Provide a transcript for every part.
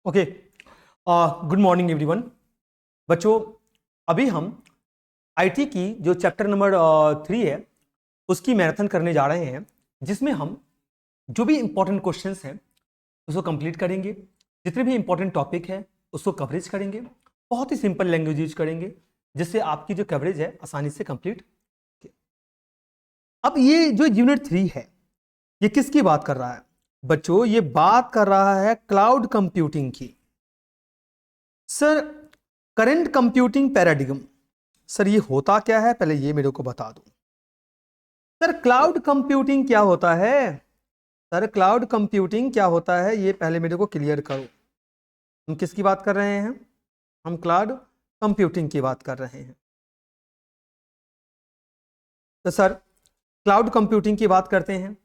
Okay, good morning everyone. बच्चों, अभी हम आईटी की जो चैप्टर नंबर 3 है उसकी मैराथन करने जा रहे हैं, जिसमें हम जो भी इंपॉर्टेंट क्वेश्चंस हैं उसको कंप्लीट करेंगे। जितने भी इंपॉर्टेंट टॉपिक है उसको कवरेज करेंगे, बहुत ही सिंपल लैंग्वेज यूज करेंगे, जिससे आपकी जो कवरेज है आसानी से कंप्लीट। अब ये जो यूनिट 3 है ये किसकी बात कर रहा है बच्चों? ये बात कर रहा है क्लाउड कंप्यूटिंग की। Sir, current computing paradigm, sir ये होता क्या है, पहले ये मेरे को बता दो। सर क्लाउड कंप्यूटिंग क्या होता है? सर क्लाउड कंप्यूटिंग क्या होता है ये पहले मेरे को क्लियर करो। हम किसकी बात कर रहे हैं? हम क्लाउड कंप्यूटिंग की बात कर रहे हैं। तो सर क्लाउड कंप्यूटिंग की बात करते हैं।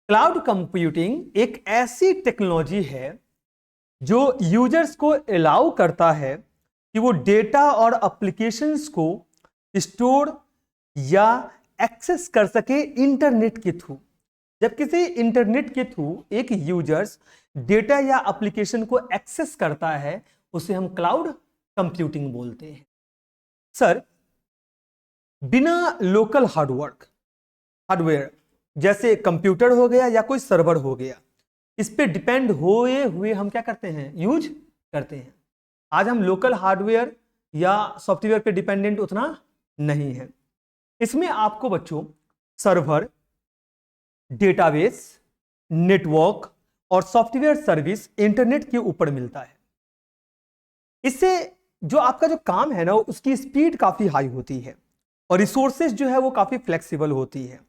क्लाउड कंप्यूटिंग एक ऐसी टेक्नोलॉजी है जो यूजर्स को अलाउ करता है कि वो डेटा और एप्लीकेशंस को स्टोर या एक्सेस कर सके इंटरनेट के थ्रू। जब किसी इंटरनेट के थ्रू एक यूजर्स डेटा या एप्लीकेशन को एक्सेस करता है उसे हम क्लाउड कंप्यूटिंग बोलते हैं। सर, बिना लोकल हार्डवेयर जैसे कंप्यूटर हो गया या कोई सर्वर हो गया, इस पे डिपेंड हुए हम क्या करते हैं? यूज करते हैं। आज हम लोकल हार्डवेयर या सॉफ्टवेयर पे डिपेंडेंट उतना नहीं है। इसमें आपको बच्चों सर्वर, डेटाबेस, नेटवर्क और सॉफ्टवेयर सर्विस इंटरनेट के ऊपर मिलता है। इससे जो आपका जो काम है ना उसकी स्पीड काफी हाई होती है और रिसोर्सेज जो है वो काफी फ्लेक्सिबल होती है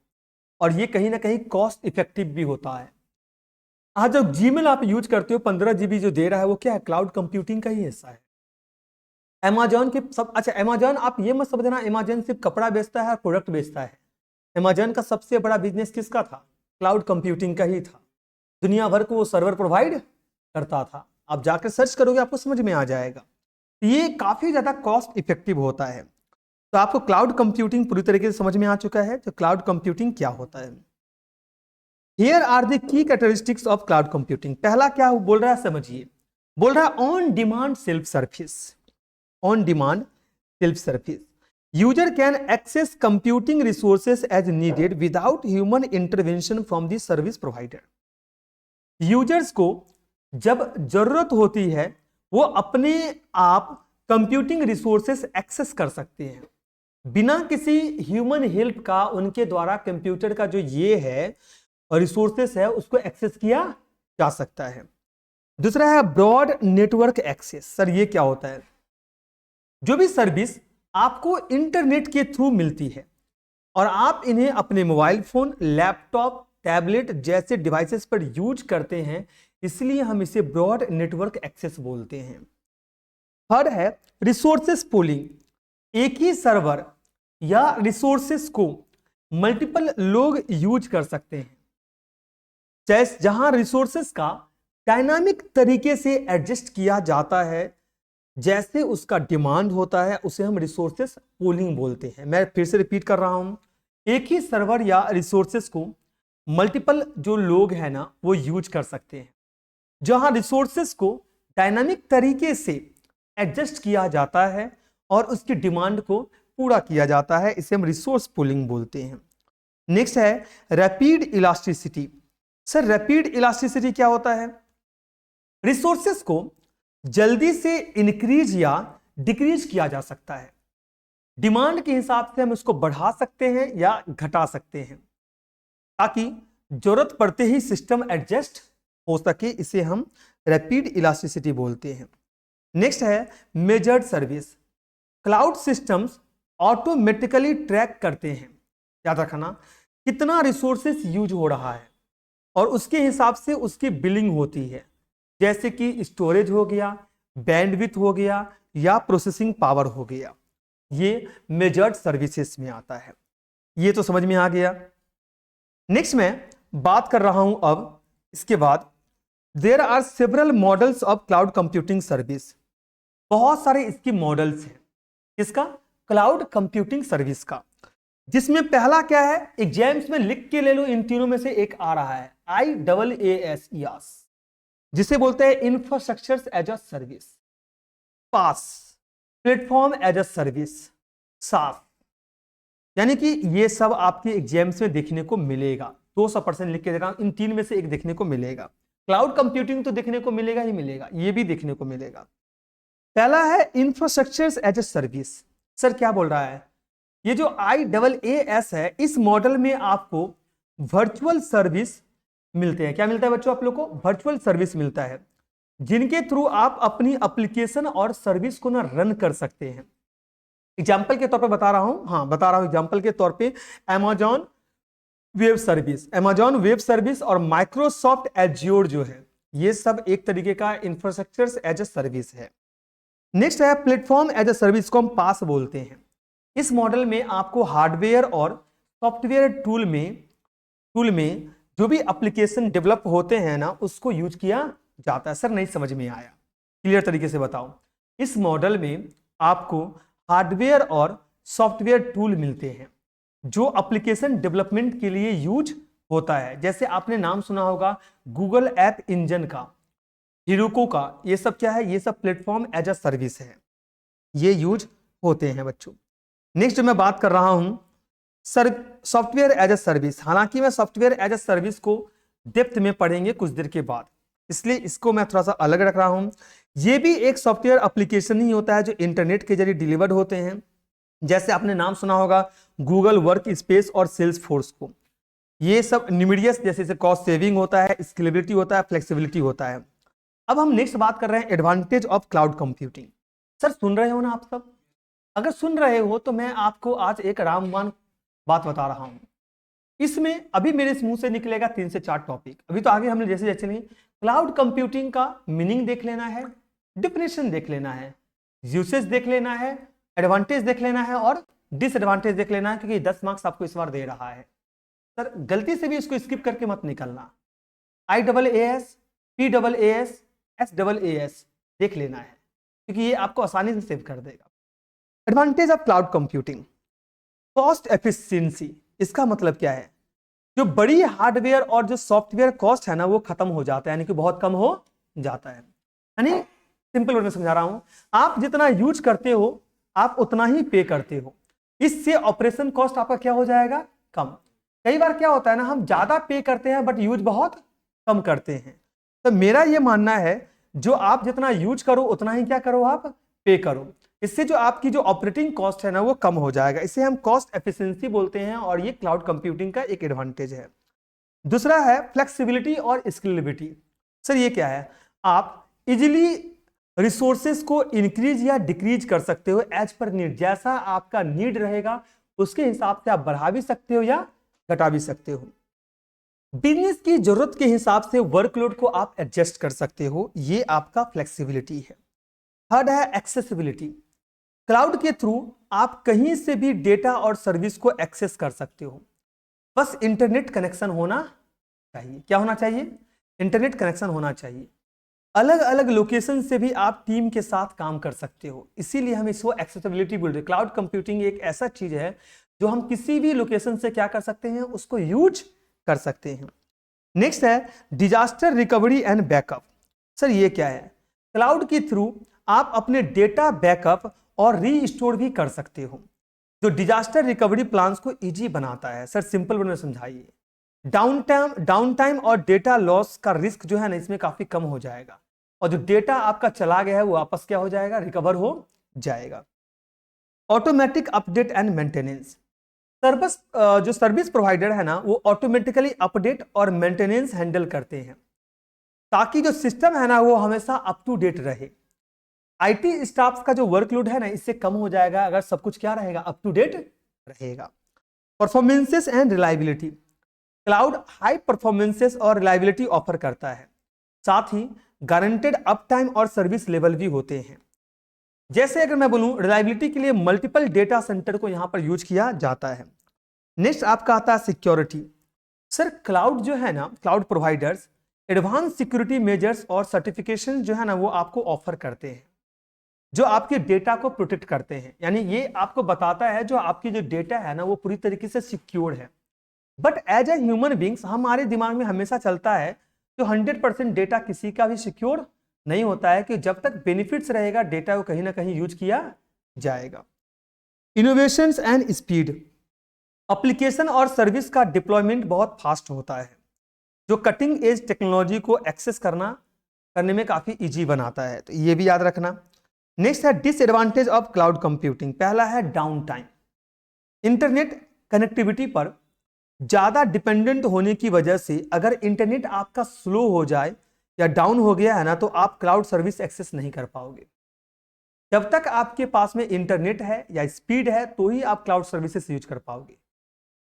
और ये कहीं ना कहीं कॉस्ट इफेक्टिव भी होता है। आज जब जीमेल आप यूज करते हो 15 GB जो दे रहा है वो क्या है? क्लाउड कंप्यूटिंग का ही हिस्सा है। अमेजॉन के सब, अच्छा अमेजॉन आप ये मत समझना अमेजॉन सिर्फ कपड़ा बेचता है और प्रोडक्ट बेचता है। अमेजॉन का सबसे बड़ा बिजनेस किसका था? क्लाउड कंप्यूटिंग का ही था। दुनिया भर को वो सर्वर प्रोवाइड करता था। आप जाकर सर्च करोगे आपको समझ में आ जाएगा। ये काफी ज्यादा कॉस्ट इफेक्टिव होता है। तो आपको क्लाउड कंप्यूटिंग पूरी तरीके से समझ में आ चुका है। तो क्लाउड कंप्यूटिंग क्या होता है? Here are the key characteristics of cloud computing. पहला क्या बोल रहा है समझिए, बोल रहा है on demand self service. On demand self service, user can access computing resources as needed without human intervention from the service provider. Users को जब जरूरत होती है वो अपने आप कंप्यूटिंग रिसोर्सेस एक्सेस कर सकते हैं बिना किसी ह्यूमन हेल्प का। उनके द्वारा कंप्यूटर का जो ये है और रिसोर्सेस है उसको एक्सेस किया जा सकता है। दूसरा है ब्रॉड नेटवर्क एक्सेस। सर ये क्या होता है? जो भी सर्विस आपको इंटरनेट के थ्रू मिलती है और आप इन्हें अपने मोबाइल फोन, लैपटॉप, टैबलेट जैसे डिवाइसेस पर यूज करते हैं, इसलिए हम इसे ब्रॉड नेटवर्क एक्सेस बोलते हैं। थर्ड है रिसोर्सेस पूलिंग। एक ही सर्वर या रिसोर्सेस को मल्टीपल लोग यूज कर सकते हैं। जैसे जहां रिसोर्सेस का डायनामिक तरीके से एडजस्ट किया जाता है, जैसे उसका डिमांड होता है, उसे हम रिसोर्सेस पूलिंग बोलते हैं। मैं फिर से रिपीट कर रहा हूं, एक ही सर्वर या रिसोर्सेस को मल्टीपल जो लोग हैं ना वो यूज कर सकते हैं। जहां रिसोर्सेस को डायनामिक तरीके से एडजस्ट किया जाता है और उसकी डिमांड को पूरा किया जाता है, इसे हम रिसोर्स पूलिंग बोलते हैं। नेक्स्ट है rapid elasticity. Sir rapid elasticity क्या होता है? रिसोर्सेस को जल्दी से इंक्रीज या डिक्रीज किया जा सकता है। डिमांड के हिसाब से हम इसको बढ़ा सकते हैं या घटा सकते हैं ताकि जरूरत पड़ते ही सिस्टम एडजस्ट हो सके, इसे हम रैपिड इलास्टिसिटी बोलते हैं। नेक्स्ट है measured service. Cloud systems automatically track करते हैं, याद रखना, कितना रिसोर्सेस यूज हो रहा है और उसके हिसाब से उसकी बिलिंग होती है, जैसे कि स्टोरेज हो गया, बैंडविड्थ हो गया या प्रोसेसिंग पावर हो गया। ये मेजर्ड सर्विसेज में आता है। ये तो समझ में आ गया। नेक्स्ट मैं बात कर रहा हूं अब इसके बाद, there are several models of cloud computing service. बहुत सारे इसकी मॉडल्स हैं। इसका क्लाउड कंप्यूटिंग सर्विस का, जिसमें पहला क्या है, एग्जाम्स में लिख के ले लो, इन तीनों में से एक आ रहा है, IaaS। जिसे बोलते हैं infrastructure as a service, PaaS, platform as a service, SaaS. यानी कि ये सब आपके एग्जाम्स में देखने को मिलेगा, 200% लिख के दे रहा हूं, इन तीन में से एक देखने को मिलेगा। क्लाउड कंप्यूटिंग तो देखने को मिलेगा ही मिलेगा, ये भी देखने को मिलेगा। पहला है infrastructure as a service. Sir क्या बोल रहा है, ये जो IaaS है, इस मॉडल में आपको वर्चुअल सर्विस मिलते हैं। क्या मिलता है बच्चों आप लोग को? वर्चुअल सर्विस मिलता है, जिनके थ्रू आप अपनी एप्लीकेशन और सर्विस को ना रन कर सकते हैं। एग्जाम्पल के तौर पे बता रहा हूं, हाँ बता रहा हूं एग्जाम्पल के तौर पे, अमेजॉन वेब सर्विस और माइक्रोसॉफ्ट एज्योर जो है, ये सब एक तरीके का इंफ्रास्ट्रक्चर एज ए सर्विस है। नेक्स्ट है प्लेटफॉर्म एज ए सर्विस को हम पास बोलते हैं। इस मॉडल में आपको हार्डवेयर और सॉफ्टवेयर टूल में जो भी एप्लीकेशन डेवलप होते हैं ना, उसको यूज किया जाता है। सर नहीं समझ में आया, क्लियर तरीके से बताओ। इस मॉडल में आपको हार्डवेयर और सॉफ्टवेयर टूल मिलते हैं जो एप्लीकेशन डेवलपमेंट के लिए यूज होता है। जैसे आपने नाम सुना होगा गूगल ऐप इंजन का, हिरोको का, ये सब क्या है? ये सब प्लेटफॉर्म एज अ सर्विस है, ये यूज होते हैं बच्चों। नेक्स्ट मैं बात कर रहा हूं sir software as a service. हालांकि मैं सॉफ्टवेयर एज अ सर्विस को डेप्थ में पढ़ेंगे कुछ देर के बाद, इसलिए इसको मैं थोड़ा सा अलग रख रहा हूं। ये भी एक सॉफ्टवेयर एप्लीकेशन ही होता है जो इंटरनेट के जरिए डिलीवर्ड होते हैं। जैसे आपने नाम सुना होगा गूगल वर्क स्पेस और सेल्स फोर्स को। ये सब न्यूमेरियस, जैसे कॉस्ट सेविंग होता है, स्केलेबिलिटी होता है, फ्लेक्सिबिलिटी होता है। अब हम नेक्स्ट बात कर रहे हैं advantage of cloud computing. Sir सुन रहे हो ना आप सब? अगर सुन रहे हो तो मैं आपको आज एक रामबाण बात बता रहा हूं। इसमें अभी मेरे मुंह से निकलेगा 3 से 4 टॉपिक। अभी तो आगे हमने जैसे जैसे नहीं, क्लाउड कंप्यूटिंग का मीनिंग देख लेना है, डिफिनेशन देख लेना है, यूसेज देख लेना है, एडवांटेज देख लेना है और डिसएडवांटेज देख लेना है, क्योंकि 10 मार्क्स आपको इस बार दे रहा है। सर गलती से भी इसको स्किप करके मत निकलना। IaaS, PaaS, SaaS देख लेना है, क्योंकि ये आपको आसानी से सेव कर देगा। Advantage of cloud computing, cost efficiency. इसका मतलब क्या है? जो बड़ी हार्डवेयर और जो सॉफ्टवेयर कॉस्ट है ना, वो खत्म हो जाता है, यानी कि बहुत कम हो जाता है। यानी सिंपल वे में समझा रहा हूं, आप जितना यूज करते हो आप उतना ही पे करते हो। इससे ऑपरेशन कॉस्ट आपका क्या हो जाएगा? कम। कई बार क्या होता है ना, हम ज्यादा पे करते हैं बट यूज बहुत कम करते हैं। तो मेरा ये मानना है जो आप जितना यूज करो उतना ही क्या करो, आप पे करो। इससे जो आपकी जो ऑपरेटिंग कॉस्ट है ना, वो कम हो जाएगा। इसे हम कॉस्ट एफिशिएंसी बोलते हैं और ये क्लाउड कंप्यूटिंग का एक एडवांटेज है। दूसरा है फ्लेक्सिबिलिटी और स्केलेबिलिटी। सर ये क्या है? आप इजीली रिसोर्सेस को इंक्रीज या डिक्रीज कर सकते हो एज पर नीड। जैसा आपका नीड रहेगा उसके हिसाब से आप बढ़ा भी सकते हो या घटा भी सकते हो। बिजनेस की जरूरत के हिसाब से वर्कलोड को आप एडजस्ट कर सकते हो, ये आपका फ्लेक्सिबिलिटी है। थर्ड है एक्सेसिबिलिटी। क्लाउड के थ्रू आप कहीं से भी डेटा और सर्विस को एक्सेस कर सकते हो, बस इंटरनेट कनेक्शन होना चाहिए। क्या होना चाहिए? इंटरनेट कनेक्शन होना चाहिए। अलग अलग लोकेशन से भी आप टीम के साथ काम कर सकते हो, इसीलिए हम इसको एक्सेसिबिलिटी बोल रहे हैं। क्लाउड कंप्यूटिंग एक ऐसा चीज है जो हम किसी भी लोकेशन से क्या कर सकते हैं, उसको यूज कर सकते हैं। नेक्स्ट है disaster recovery and backup. Sir ये क्या है? क्लाउड के थ्रू आप अपने डेटा बैकअप और रीस्टोर भी कर सकते हो, जो डिजास्टर रिकवरी प्लान्स को इजी बनाता है। सर सिंपल वे में समझाइए। डाउन टाइम और डेटा लॉस का रिस्क जो है ना, इसमें काफी कम हो जाएगा, और जो डेटा आपका चला गया है वो वापस क्या हो जाएगा, रिकवर हो जाएगा। Automatic update and maintenance. जो सर्विस प्रोवाइडर है ना, वो ऑटोमेटिकली अपडेट और मेंटेनेंस हैंडल करते हैं, ताकि जो सिस्टम है ना वो हमेशा अप टू डेट रहे। आईटी स्टाफ का जो वर्कलोड है ना, इससे कम हो जाएगा अगर सब कुछ क्या रहेगा, अप टू डेट रहेगा। Performances and reliability. Cloud high performances और रिलायबिलिटी ऑफर करता है, साथ ही गारंटेड अप टाइम और सर्विस लेवल भी होते हैं। जैसे अगर मैं बोलूं, रिलायबिलिटी के लिए मल्टीपल डेटा सेंटर को यहां पर यूज किया जाता है। नेक्स्ट आपका आता है सिक्योरिटी। सर क्लाउड जो है ना, cloud providers advance security measures और सर्टिफिकेशन जो है ना, वो आपको ऑफर करते हैं, जो आपके डेटा को प्रोटेक्ट करते हैं। यानी ये आपको बताता है जो आपकी जो डेटा है ना, वो पूरी तरीके से सिक्योर है। But as a human beings हमारे दिमाग में हमेशा चलता है तो 100% डेटा किसी का भी सिक्योर नहीं होता है, कि जब तक बेनिफिट्स रहेगा डेटा को कहीं ना कहीं यूज किया जाएगा। इनोवेशंस एंड स्पीड, एप्लीकेशन और सर्विस का डिप्लॉयमेंट बहुत फास्ट होता है, जो कटिंग एज टेक्नोलॉजी को एक्सेस करने में काफी इजी बनाता है, तो ये भी याद रखना। नेक्स्ट है डिसएडवांटेज ऑफ क्लाउड कंप्यूटिंग। पहला है डाउन टाइम। इंटरनेट कनेक्टिविटी पर ज्यादा डिपेंडेंट होने की वजह से अगर इंटरनेट आपका स्लो हो जाए या डाउन हो गया है ना, तो आप क्लाउड सर्विस एक्सेस नहीं कर पाओगे। जब तक आपके पास में इंटरनेट है या स्पीड है तो ही आप क्लाउड सर्विसेज यूज कर पाओगे।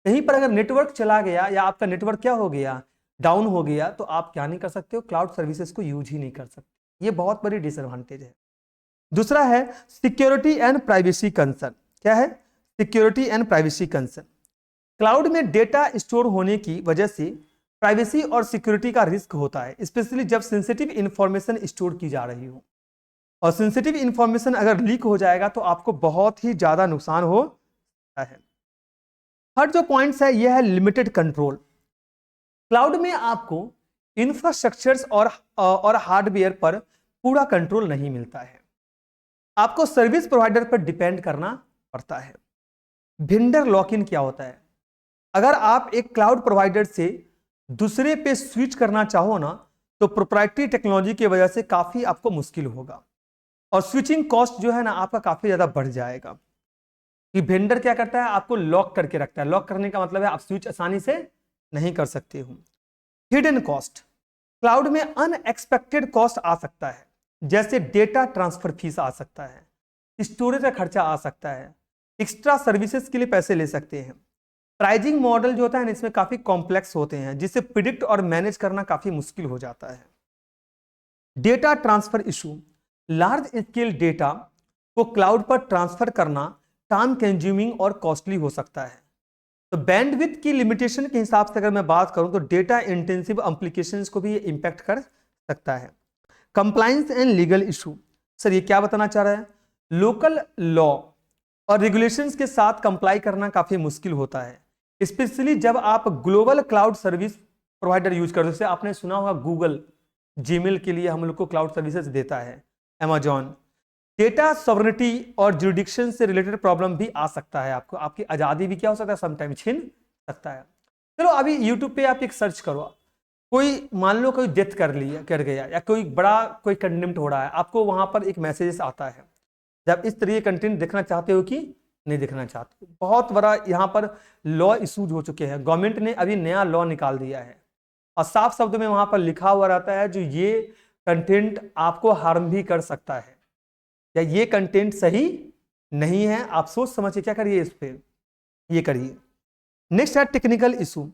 कहीं पर अगर नेटवर्क चला गया या आपका नेटवर्क क्या हो गया, डाउन हो गया, तो आप क्या नहीं कर सकते हो, क्लाउड सर्विसेज को यूज ही नहीं कर सकते। ये बहुत बड़ी डिसएडवांटेज है। दूसरा है सिक्योरिटी एंड प्राइवेसी कंसर्न। क्या है? Security and privacy concern. Cloud में डेटा स्टोर होने की वजह से प्राइवेसी और सिक्योरिटी का रिस्क होता है, स्पेशली जब सेंसिटिव इंफॉर्मेशन स्टोर की जा रही हो, और सेंसिटिव इंफॉर्मेशन अगर लीक हो जाएगा तो आपको बहुत ही ज्यादा नुकसान हो सकता है। थर्ड जो पॉइंट्स है यह है लिमिटेड कंट्रोल। क्लाउड में आपको इंफ्रास्ट्रक्चर्स और हार्डवेयर पर पूरा कंट्रोल नहीं मिलता है, आपको सर्विस प्रोवाइडर पर डिपेंड करना पड़ता है। वेंडर लॉक इन क्या होता है? अगर आप एक क्लाउड प्रोवाइडर से दूसरे पे स्विच करना चाहो ना, तो प्रोप्राइटरी टेक्नोलॉजी की वजह से काफी आपको मुश्किल होगा, और स्विचिंग कॉस्ट जो है ना आपका काफी ज्यादा बढ़ जाएगा। कि वेंडर क्या करता है, आपको लॉक करके रखता है। लॉक करने का मतलब है आप स्विच आसानी से नहीं कर सकते हो। हिडन कॉस्ट, क्लाउड में अनएक्सपेक्टेड कॉस्ट आ सकता है, जैसे डेटा ट्रांसफर फीस आ सकता है, स्टोरेज का खर्चा आ सकता है, एक्स्ट्रा सर्विसेज के लिए पैसे ले सकते हैं। प्राइजिंग मॉडल जो होता है ना, इसमें काफी कॉम्प्लेक्स होते हैं, जिससे प्रिडिक्ट और मैनेज करना काफी मुश्किल हो जाता है। Data transfer issue, large scale data को क्लाउड पर ट्रांसफर करना टाइम कंज्यूमिंग और कॉस्टली हो सकता है। तो बैंडविड्थ की लिमिटेशन के हिसाब से अगर मैं बात करूं तो डेटा इंटेंसिव एप्लीकेशंस को भी ये इंपैक्ट कर सकता है। Compliance and legal issue, sir ये क्या बताना चाह रहा है? लोकल लॉ और रेगुलेशंस के साथ कंप्लाई करना काफी मुश्किल होता है, स्पेशली जब आप global cloud service provider use करते हो। जैसे आपने सुना होगा गूगल जीमेल के लिए हम लोग को क्लाउड सर्विसेज देता है, अमेजॉन। डेटा सॉवरेनिटी और जुरिडिक्शन से रिलेटेड प्रॉब्लम भी आ सकता है, आपको आपकी आजादी भी क्या हो सकता है, समटाइम छीन सकता है। चलो अभी यूट्यूब पे आप एक सर्च करो, कोई मान लो कोई डेथ कर गया या कोई कंडेम्ड हो रहा है, आपको वहां पर एक मैसेज आता है। जब इस तरह कंटेंट देखना चाहते हो कि नहीं देखना चाहते, बहुत बड़ा यहाँ पर लॉ इशूज हो चुके हैं। गवर्नमेंट ने अभी नया लॉ निकाल दिया है और साफ शब्द में वहां पर लिखा हुआ रहता है जो ये कंटेंट आपको हार्म भी कर सकता है, या ये कंटेंट सही नहीं है, आप सोच समझ के क्या करिए, इस पे ये करिए। नेक्स्ट है टेक्निकल इशू।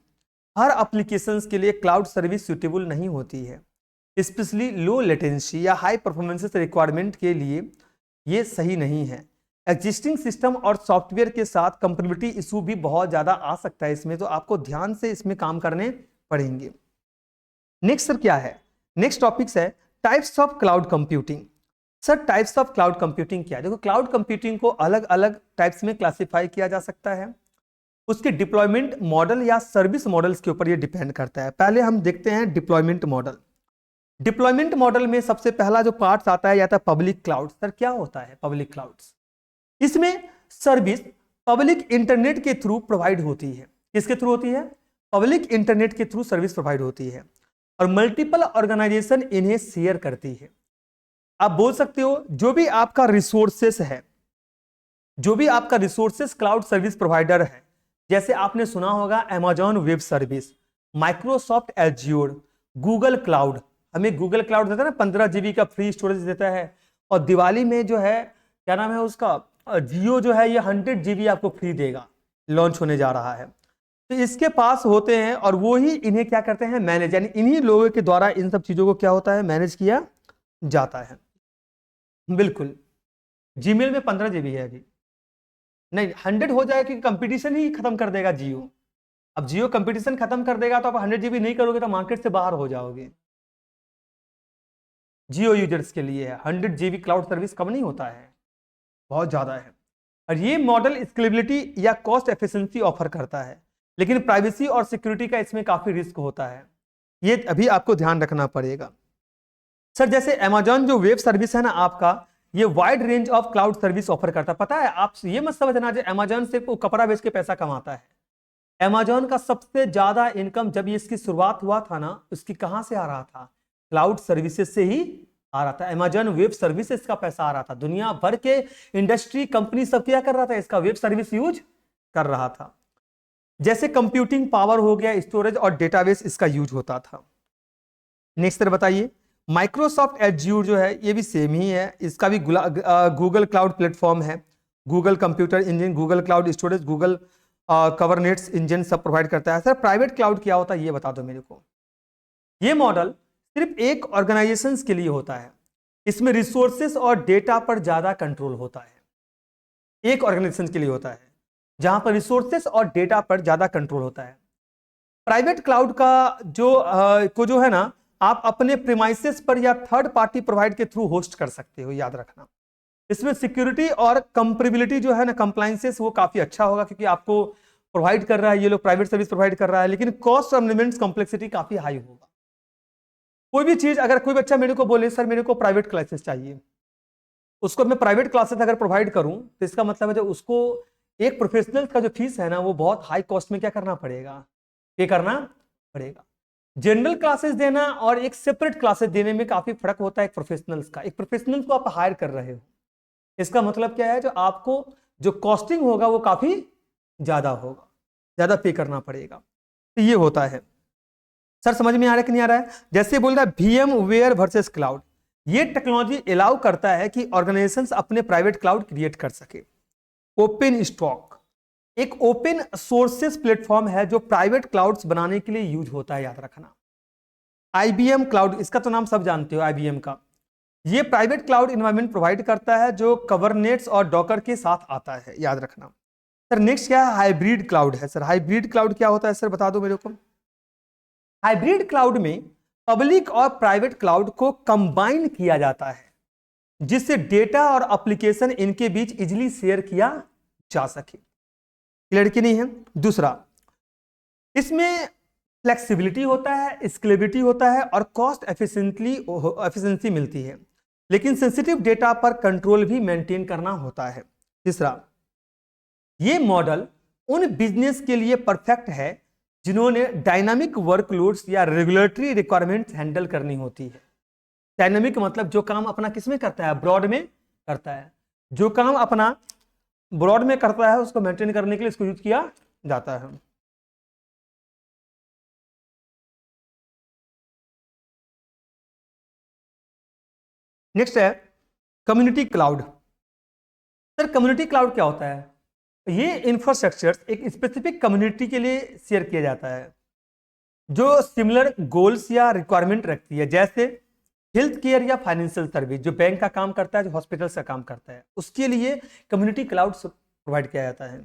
हर एप्लीकेशंस के लिए क्लाउड सर्विस सूटेबल नहीं होती है, स्पेशली लो लेटेंसी या हाई परफॉर्मेंस रिक्वायरमेंट के लिए ये सही नहीं है। एग्जिस्टिंग सिस्टम और सॉफ्टवेयर के साथ कंपेटिबिलिटी इशू भी बहुत ज्यादा आ सकता है इसमें, तो आपको ध्यान से इसमें काम करने पड़ेंगे। नेक्स्ट सर क्या है? नेक्स्ट टॉपिक्स है types of cloud computing. Sir types of cloud computing क्या है? देखो क्लाउड कंप्यूटिंग को अलग अलग टाइप्स में क्लासिफाई किया जा सकता है, उसके डिप्लॉयमेंट मॉडल या सर्विस मॉडल्स के ऊपर ये डिपेंड करता है। पहले हम देखते हैं डिप्लॉयमेंट मॉडल। डिप्लॉयमेंट मॉडल में सबसे पहला जो पार्ट आता है या था पब्लिक क्लाउड। सर क्या होता है पब्लिक क्लाउड्स? इसमें सर्विस पब्लिक इंटरनेट के थ्रू प्रोवाइड होती है। किसके थ्रू होती है? पब्लिक इंटरनेट के थ्रू सर्विस प्रोवाइड होती है, और मल्टीपल ऑर्गेनाइजेशन इन्हें शेयर करती है। आप बोल सकते हो जो भी आपका रिसोर्सेस है, जो भी आपका रिसोर्सेस क्लाउड सर्विस प्रोवाइडर है, जैसे आपने सुना होगा Amazon web service, Microsoft azure, Google cloud. हमें गूगल क्लाउड देता है ना 15 GB का फ्री स्टोरेज देता है, और दिवाली में जो है क्या नाम है उसका, जियो जो है ये 100 GB आपको फ्री देगा, लॉन्च होने जा रहा है। तो इसके पास होते हैं और वो ही इन्हें क्या करते हैं, मैनेज, यानी इन्हीं लोगों के द्वारा इन सब चीजों को क्या होता है, मैनेज किया जाता है। बिल्कुल जीमेल में 15 GB है अभी, नहीं 100 हो जाए कि कंपटीशन ही खत्म कर देगा जियो। अब जियो कंपटीशन खत्म कर देगा तो आप 100 GB नहीं करोगे तो मार्केट से बाहर हो जाओगे। जियो यूजर्स के लिए है 100 GB क्लाउड सर्विस, कम नहीं होता है, बहुत ज्यादा है। और ये मॉडल स्केलेबिलिटी या कॉस्ट एफिशिएंसी ऑफर करता है, लेकिन प्राइवेसी और सिक्योरिटी का इसमें काफी रिस्क होता है। ये अभी आपको ध्यान रखना पड़ेगा। सर जैसे अमेजॉन जो वेब सर्विस है ना आपका, ये wide range of cloud service offer करता है। पता है, आप ये मत समझना जो अमेजॉन सिर्फ वो कपड़ा बेच के पैसा कमाता है। अमेजॉन का सबसे ज्यादा इनकम जब इसकी शुरुआत हुआ था ना, उसकी कहां से आ रहा था? क्लाउड सर्विसेज से ही आ रहा था। अमेजॉन वेब सर्विसेज का पैसा आ रहा था। दुनिया भर के इंडस्ट्री कंपनी सब क्या कर रहा था? इसका वेब सर्विस यूज कर रहा था। जैसे कंप्यूटिंग पावर हो गया, स्टोरेज और डेटाबेस इसका यूज होता था। नेक्स्ट बताइए, माइक्रोसॉफ्ट एज्यूर जो है ये भी सेम ही है, इसका भी गूगल क्लाउड प्लेटफॉर्म है। Google computer engine, Google cloud storage, Google Kubernetes engine सब प्रोवाइड करता है। सर प्राइवेट क्लाउड क्या होता है ये बता दो मेरे को। ये मॉडल सिर्फ एक ऑर्गेनाइजेशन के लिए होता है। इसमें रिसोर्सेस और डेटा पर ज्यादा कंट्रोल होता है। एक ऑर्गेनाइजेशन के लिए होता है जहां पर रिसोर्सेस और डेटा पर ज्यादा कंट्रोल होता है। प्राइवेट क्लाउड का जो है ना, आप अपने प्रीमाइसेस पर या थर्ड पार्टी प्रोवाइड के थ्रू होस्ट कर सकते हो, याद रखना। इसमें सिक्योरिटी और कंपेरेबिलिटी जो है ना, कंप्लायंसेस, वो काफी अच्छा होगा क्योंकि आपको प्रोवाइड कर रहा है, ये लोग प्राइवेट सर्विस प्रोवाइड कर रहा है। लेकिन कॉस्ट और मेंटेनेंस कॉम्प्लेक्सिटी काफी हाई होगा। कोई भी चीज, अगर कोई बच्चा मेरे को बोले सर मेरे को प्राइवेट क्लासेस चाहिए, उसको मैं प्राइवेट क्लासेस अगर प्रोवाइड करूं तो इसका मतलब है जो उसको एक प्रोफेशनल का जो फीस है ना, वो बहुत हाई कॉस्ट में क्या करना पड़ेगा? पे करना पड़ेगा। जनरल क्लासेस देना और एक सेपरेट क्लासेस देने में काफी फर्क होता है। एक प्रोफेशनल्स का, एक प्रोफेशनल को आप हायर कर रहे हो, इसका मतलब क्या है, जो आपको जो कॉस्टिंग होगा वो काफी ज्यादा होगा, ज्यादा पे करना पड़ेगा। तो ये होता है। सर समझ में आ रहा है कि नहीं आ रहा है? जैसे बोल रहा है वीएम वेयर वर्सेस क्लाउड, ये टेक्नोलॉजी अलाउ करता है कि ऑर्गेनाइजेशंस अपने प्राइवेट क्लाउड क्रिएट कर सके। ओपन स्टॉक एक ओपन सोर्सेस प्लेटफॉर्म है जो प्राइवेट क्लाउड्स बनाने के लिए यूज होता है, याद रखना। आईबीएम क्लाउड, इसका तो नाम सब जानते हो, आईबीएम का। ये प्राइवेट क्लाउड इन्वायरमेंट प्रोवाइड करता है जो कवर्नेट्स और डॉकर के साथ आता है, याद रखना। सर नेक्स्ट क्या है? हाइब्रिड क्लाउड है। सर हाइब्रिड क्लाउड क्या होता है सर, बता दो मेरे को। हाइब्रिड क्लाउड में पब्लिक और प्राइवेट क्लाउड को कंबाइन किया जाता है जिससे डेटा और एप्लीकेशन इनके बीच इजीली शेयर किया जा सके। क्लियर कि नहीं है? दूसरा, इसमें फ्लेक्सिबिलिटी होता है, स्केलेबिलिटी होता है और कॉस्ट एफिशिएंसी मिलती है, लेकिन सेंसिटिव डेटा पर कंट्रोल भी मेंटेन करना होता है। तीसरा, ये मॉडल उन बिजनेस के लिए परफेक्ट है जिन्होंने डायनामिक वर्कलोड्स या रेगुलेटरी रिक्वायरमेंट्स हैंडल करनी होती है। डायनामिक मतलब जो काम अपना किसमें करता है? ब्रॉड में करता है। जो काम अपना ब्रॉड में करता है उसको मेंटेन करने के लिए इसको यूज किया जाता है। नेक्स्ट है community cloud. Sir community cloud क्या होता है? ये इंफ्रास्ट्रक्चर एक स्पेसिफिक कम्युनिटी के लिए शेयर किया जाता है जो सिमिलर गोल्स या रिक्वायरमेंट रखती है, जैसे हेल्थ केयर या फाइनेंशियल सर्विस। जो बैंक का काम करता है, जो हॉस्पिटल का काम करता है, उसके लिए कम्युनिटी क्लाउड प्रोवाइड किया जाता है।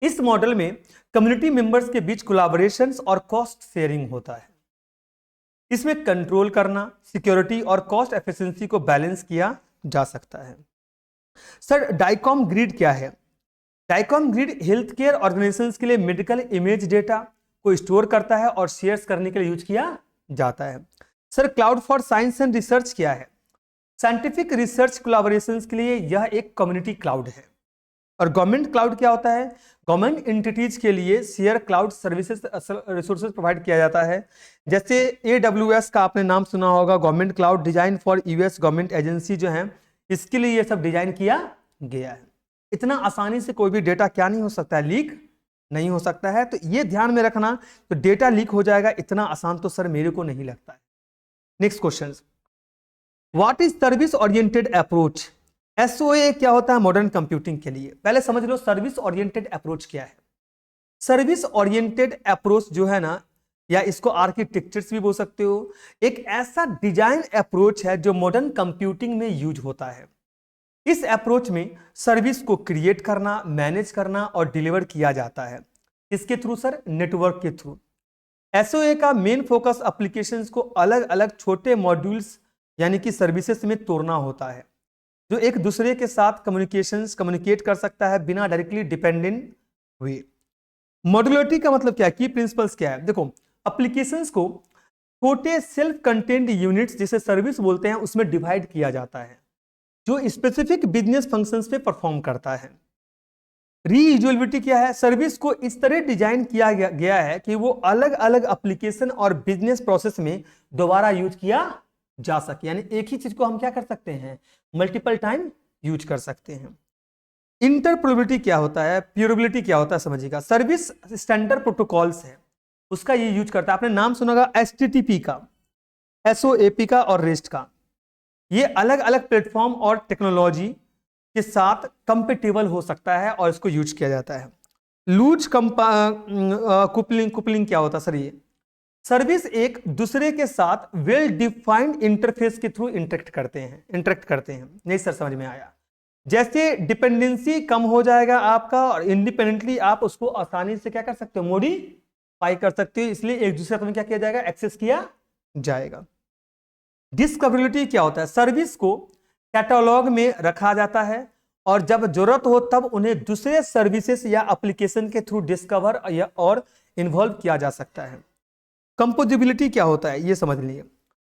इस मॉडल में कम्युनिटी मेंबर्स के बीच कोलैबोरेशन और कॉस्ट शेयरिंग होता है। इसमें कंट्रोल करना, सिक्योरिटी और कॉस्ट एफिशिएंसी को बैलेंस किया जा सकता है। सर डाइकॉम ग्रिड क्या है? डाइकॉम ग्रिड हेल्थ केयर ऑर्गेनाइजेशंस के लिए मेडिकल इमेज डेटा को स्टोर करता है और शेयर्स करने के लिए यूज किया जाता है। Sir cloud for science and research क्या है? साइंटिफिक रिसर्च कोलैबोरेशंस के लिए यह एक कम्युनिटी क्लाउड है। और गवर्नमेंट क्लाउड क्या होता है? गवर्नमेंट एंटिटीज के लिए share cloud services resources provide किया जाता है। जैसे AWS का आपने नाम सुना होगा, government cloud design for US government agency जो है, इसके लिए ये सब डिजाइन किया गया है। इतना आसानी से कोई भी डेटा क्या नहीं हो सकता है? लीक नहीं हो सकता है। तो ये ध्यान में रखना, तो डेटा लीक हो जाएगा इतना आसान तो सर मेरे को नहीं लगता है। Next question, what is service oriented approach? SOA क्या होता है मॉडर्न कंप्यूटिंग के लिए? पहले समझ लो सर्विस ओरिएंटेड अप्रोच क्या है। सर्विस ओरिएंटेड अप्रोच जो है ना, या इसको आर्किटेक्चर्स भी बोल सकते हो, एक ऐसा डिजाइन अप्रोच है जो मॉडर्न कंप्यूटिंग में यूज होता है। इस अप्रोच में सर्विस को क्रिएट करना, मैनेज करना और डिलीवर किया जाता है। इसके थ्रू सर? नेटवर्क के थ्रू। SOA का मेन फोकस एप्लीकेशंस को अलग अलग छोटे मॉड्यूल्स यानी कि सर्विसेज में तोड़ना होता है जो एक दूसरे के साथ कम्युनिकेट कर सकता है बिना डायरेक्टली डिपेंडेंट हुए। मॉड्यूलरिटी का मतलब क्या है? की प्रिंसिपल्स क्या है? देखो, एप्लीकेशंस को छोटे सेल्फ कंटेंट यूनिट्स जिसे सर्विस बोलते हैं उसमें डिवाइड किया जाता है, जो स्पेसिफिक बिजनेस फंक्शंस पे परफॉर्म करता है। रीयूजेबिलिटी क्या है? सर्विस को इस तरह डिजाइन किया गया है कि वो अलग अलग एप्लीकेशन और बिजनेस प्रोसेस में दोबारा यूज किया जा सके, यानी एक ही चीज को हम क्या कर सकते हैं, मल्टीपल टाइम यूज कर सकते हैं। इंटरऑपरेबिलिटी क्या होता है, प्यूरेबिलिटी क्या होता है, समझिएगा। सर्विस स्टैंडर्ड प्रोटोकॉल्स है, उसका ये यूज करता है। आपने नाम सुना होगा HTTP का, SOAP का और REST का। ये अलग अलग प्लेटफॉर्म और टेक्नोलॉजी के साथ कंपेटेबल हो सकता है और इसको यूज किया जाता है। लूज कुपलिंग क्या होता है सर? ये सर्विस एक दूसरे के साथ वेल डिफाइंड इंटरफेस के थ्रू इंटरेक्ट करते हैं। नहीं सर, समझ में आया? जैसे डिपेंडेंसी कम हो जाएगा आपका और इंडिपेंडेंटली आप उसको आसानी से क्या कर सकते हो, मॉडिफाई कर सकते हो, इसलिए एक दूसरे को क्या किया जाएगा, एक्सेस किया जाएगा। डिस्कवरेबिलिटी क्या होता है? सर्विस को कैटलॉग में रखा जाता है और जब जरूरत हो तब उन्हें दूसरे सर्विसेज या एप्लीकेशन के थ्रू डिस्कवर और इन्वॉल्व किया जा सकता है। कंपोजिबिलिटी क्या होता है, ये समझ लीजिए।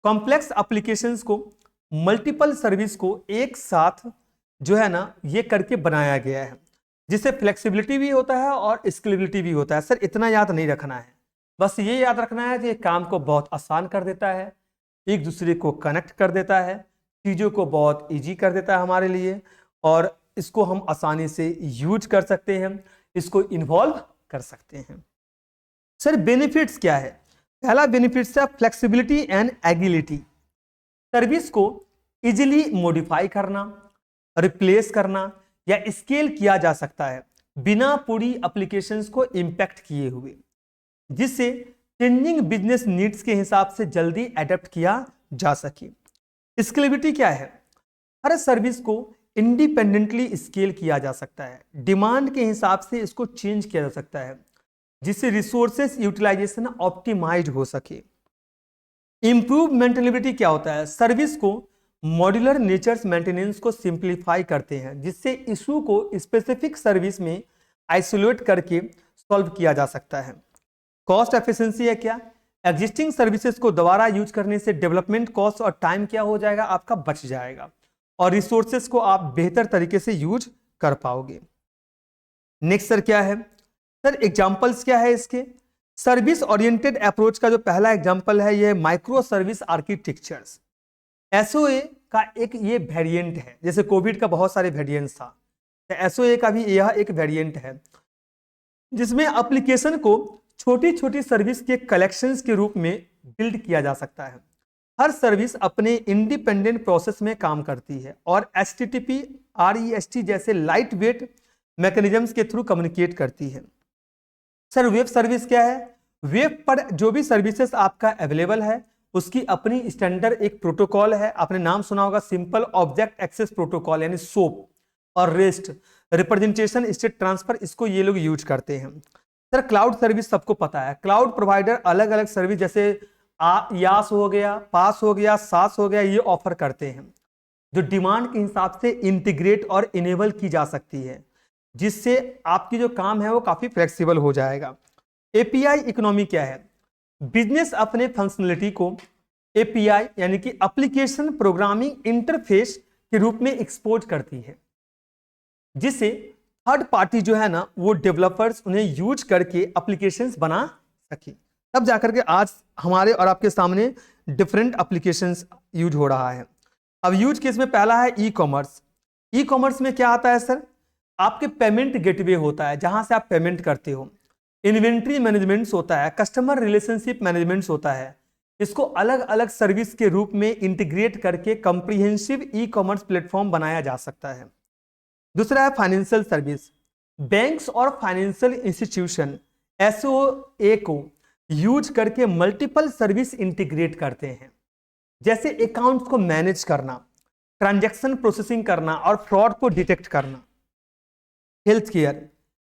कॉम्प्लेक्स एप्लीकेशंस को, मल्टीपल सर्विस को एक साथ जो है ना ये करके बनाया गया है, जिससे फ्लेक्सिबिलिटी भी होता है और स्केलेबिलिटी भी होता है। सर इतना याद नहीं रखना है, बस ये याद रखना है कि काम को बहुत आसान कर देता है, एक दूसरे को कनेक्ट कर देता है, चीज़ों को बहुत इजी कर देता है हमारे लिए, और इसको हम आसानी से यूज कर सकते हैं, इसको इन्वॉल्व कर सकते हैं। सर बेनिफिट्स क्या है? पहला बेनिफिट्स है फ्लेक्सिबिलिटी एंड एगिलिटी। सर्विस को इजीली मॉडिफाई करना, रिप्लेस करना या स्केल किया जा सकता है बिना पूरी एप्लीकेशंस को इंपैक्ट किए हुए, जिससे चेंजिंग बिजनेस नीड्स के हिसाब से जल्दी अडेप्ट किया जा सके। स्केलेबिलिटी क्या है? हर सर्विस को इंडिपेंडेंटली स्केल किया जा सकता है, डिमांड के हिसाब से इसको चेंज किया जा सकता है, जिससे रिसोर्सेस यूटिलाइजेशन ऑप्टिमाइज हो सके। इंप्रूव मेंटेनेबिलिटी क्या होता है? सर्विस को मॉड्यूलर नेचर्स मेंटेनेंस को सिंप्लीफाई करते हैं, जिससे इशू को स्पेसिफिक सर्विस में आइसोलेट करके सॉल्व किया जा सकता है। कॉस्ट एफिशिएंसी है क्या? एग्जिस्टिंग सर्विसेज को दोबारा यूज करने से डेवलपमेंट कॉस्ट और टाइम क्या हो जाएगा, आपका बच जाएगा, और रिसोर्सेज को आप बेहतर तरीके से यूज कर पाओगे। नेक्स्ट सर क्या है? सर एग्जांपल्स क्या है इसके? सर्विस ओरिएंटेड अप्रोच का जो पहला एग्जांपल है ये माइक्रो सर्विस आर्किटेक्चर्स। एसओए का एक ये वेरिएंट है, जैसे कोविड का बहुत सारे वेरिएंट्स था, तो एसओए का भी यह एक वेरिएंट है, जिसमें एप्लीकेशन को छोटी छोटी सर्विस के कलेक्शंस के रूप में बिल्ड किया जा सकता है। हर सर्विस अपने इंडिपेंडेंट प्रोसेस में काम करती है और HTTP, REST जैसे लाइट वेट मैकेनिज्म्स के थ्रू कम्युनिकेट करती है। सर वेब सर्विस क्या है? वेब पर जो भी सर्विसेज आपका अवेलेबल है उसकी अपनी स्टैंडर्ड एक प्रोटोकॉल है। आपने नाम सुना होगा सिंपल ऑब्जेक्ट एक्सेस प्रोटोकॉल यानी SOAP, और रेस्ट रिप्रेजेंटेशन स्टेट ट्रांसफर, इसको ये लोग यूज करते हैं। सर क्लाउड सर्विस सबको पता है, क्लाउड प्रोवाइडर अलग अलग सर्विस जैसे यास हो गया, पास हो गया, सास हो गया, ये ऑफर करते हैं, जो डिमांड के हिसाब से इंटीग्रेट और इनेबल की जा सकती है, जिससे आपकी जो काम है वो काफी फ्लेक्सिबल हो जाएगा। API इकोनॉमी क्या है? बिजनेस अपने फंक्शनलिटी को API यानी कि एप्लीकेशन प्रोग्रामिंग इंटरफेस के रूप में एक्सपोर्ट करती है, जिससे थर्ड पार्टी जो है ना वो डेवलपर्स उन्हें यूज करके एप्लीकेशंस बना सके, तब जाकर के आज हमारे और आपके सामने डिफरेंट एप्लीकेशंस यूज हो रहा है। अब यूज केस में पहला है ई-कॉमर्स। ई-कॉमर्स में क्या आता है सर? आपके पेमेंट गेटवे होता है जहां से आप पेमेंट करते हो, इन्वेंट्री मैनेजमेंट होता है, कस्टमर रिलेशनशिप मैनेजमेंट होता है। इसको अलग अलग सर्विस के रूप में इंटीग्रेट करके कंप्रीहेंसिव ई-कॉमर्स प्लेटफॉर्म बनाया जा सकता है। दूसरा है फाइनेंशियल सर्विस। बैंक्स और फाइनेंशियल इंस्टीट्यूशन SOA को यूज करके मल्टीपल सर्विस इंटीग्रेट करते हैं, जैसे अकाउंट्स को मैनेज करना, ट्रांजैक्शन प्रोसेसिंग करना और फ्रॉड को डिटेक्ट करना। हेल्थ केयर,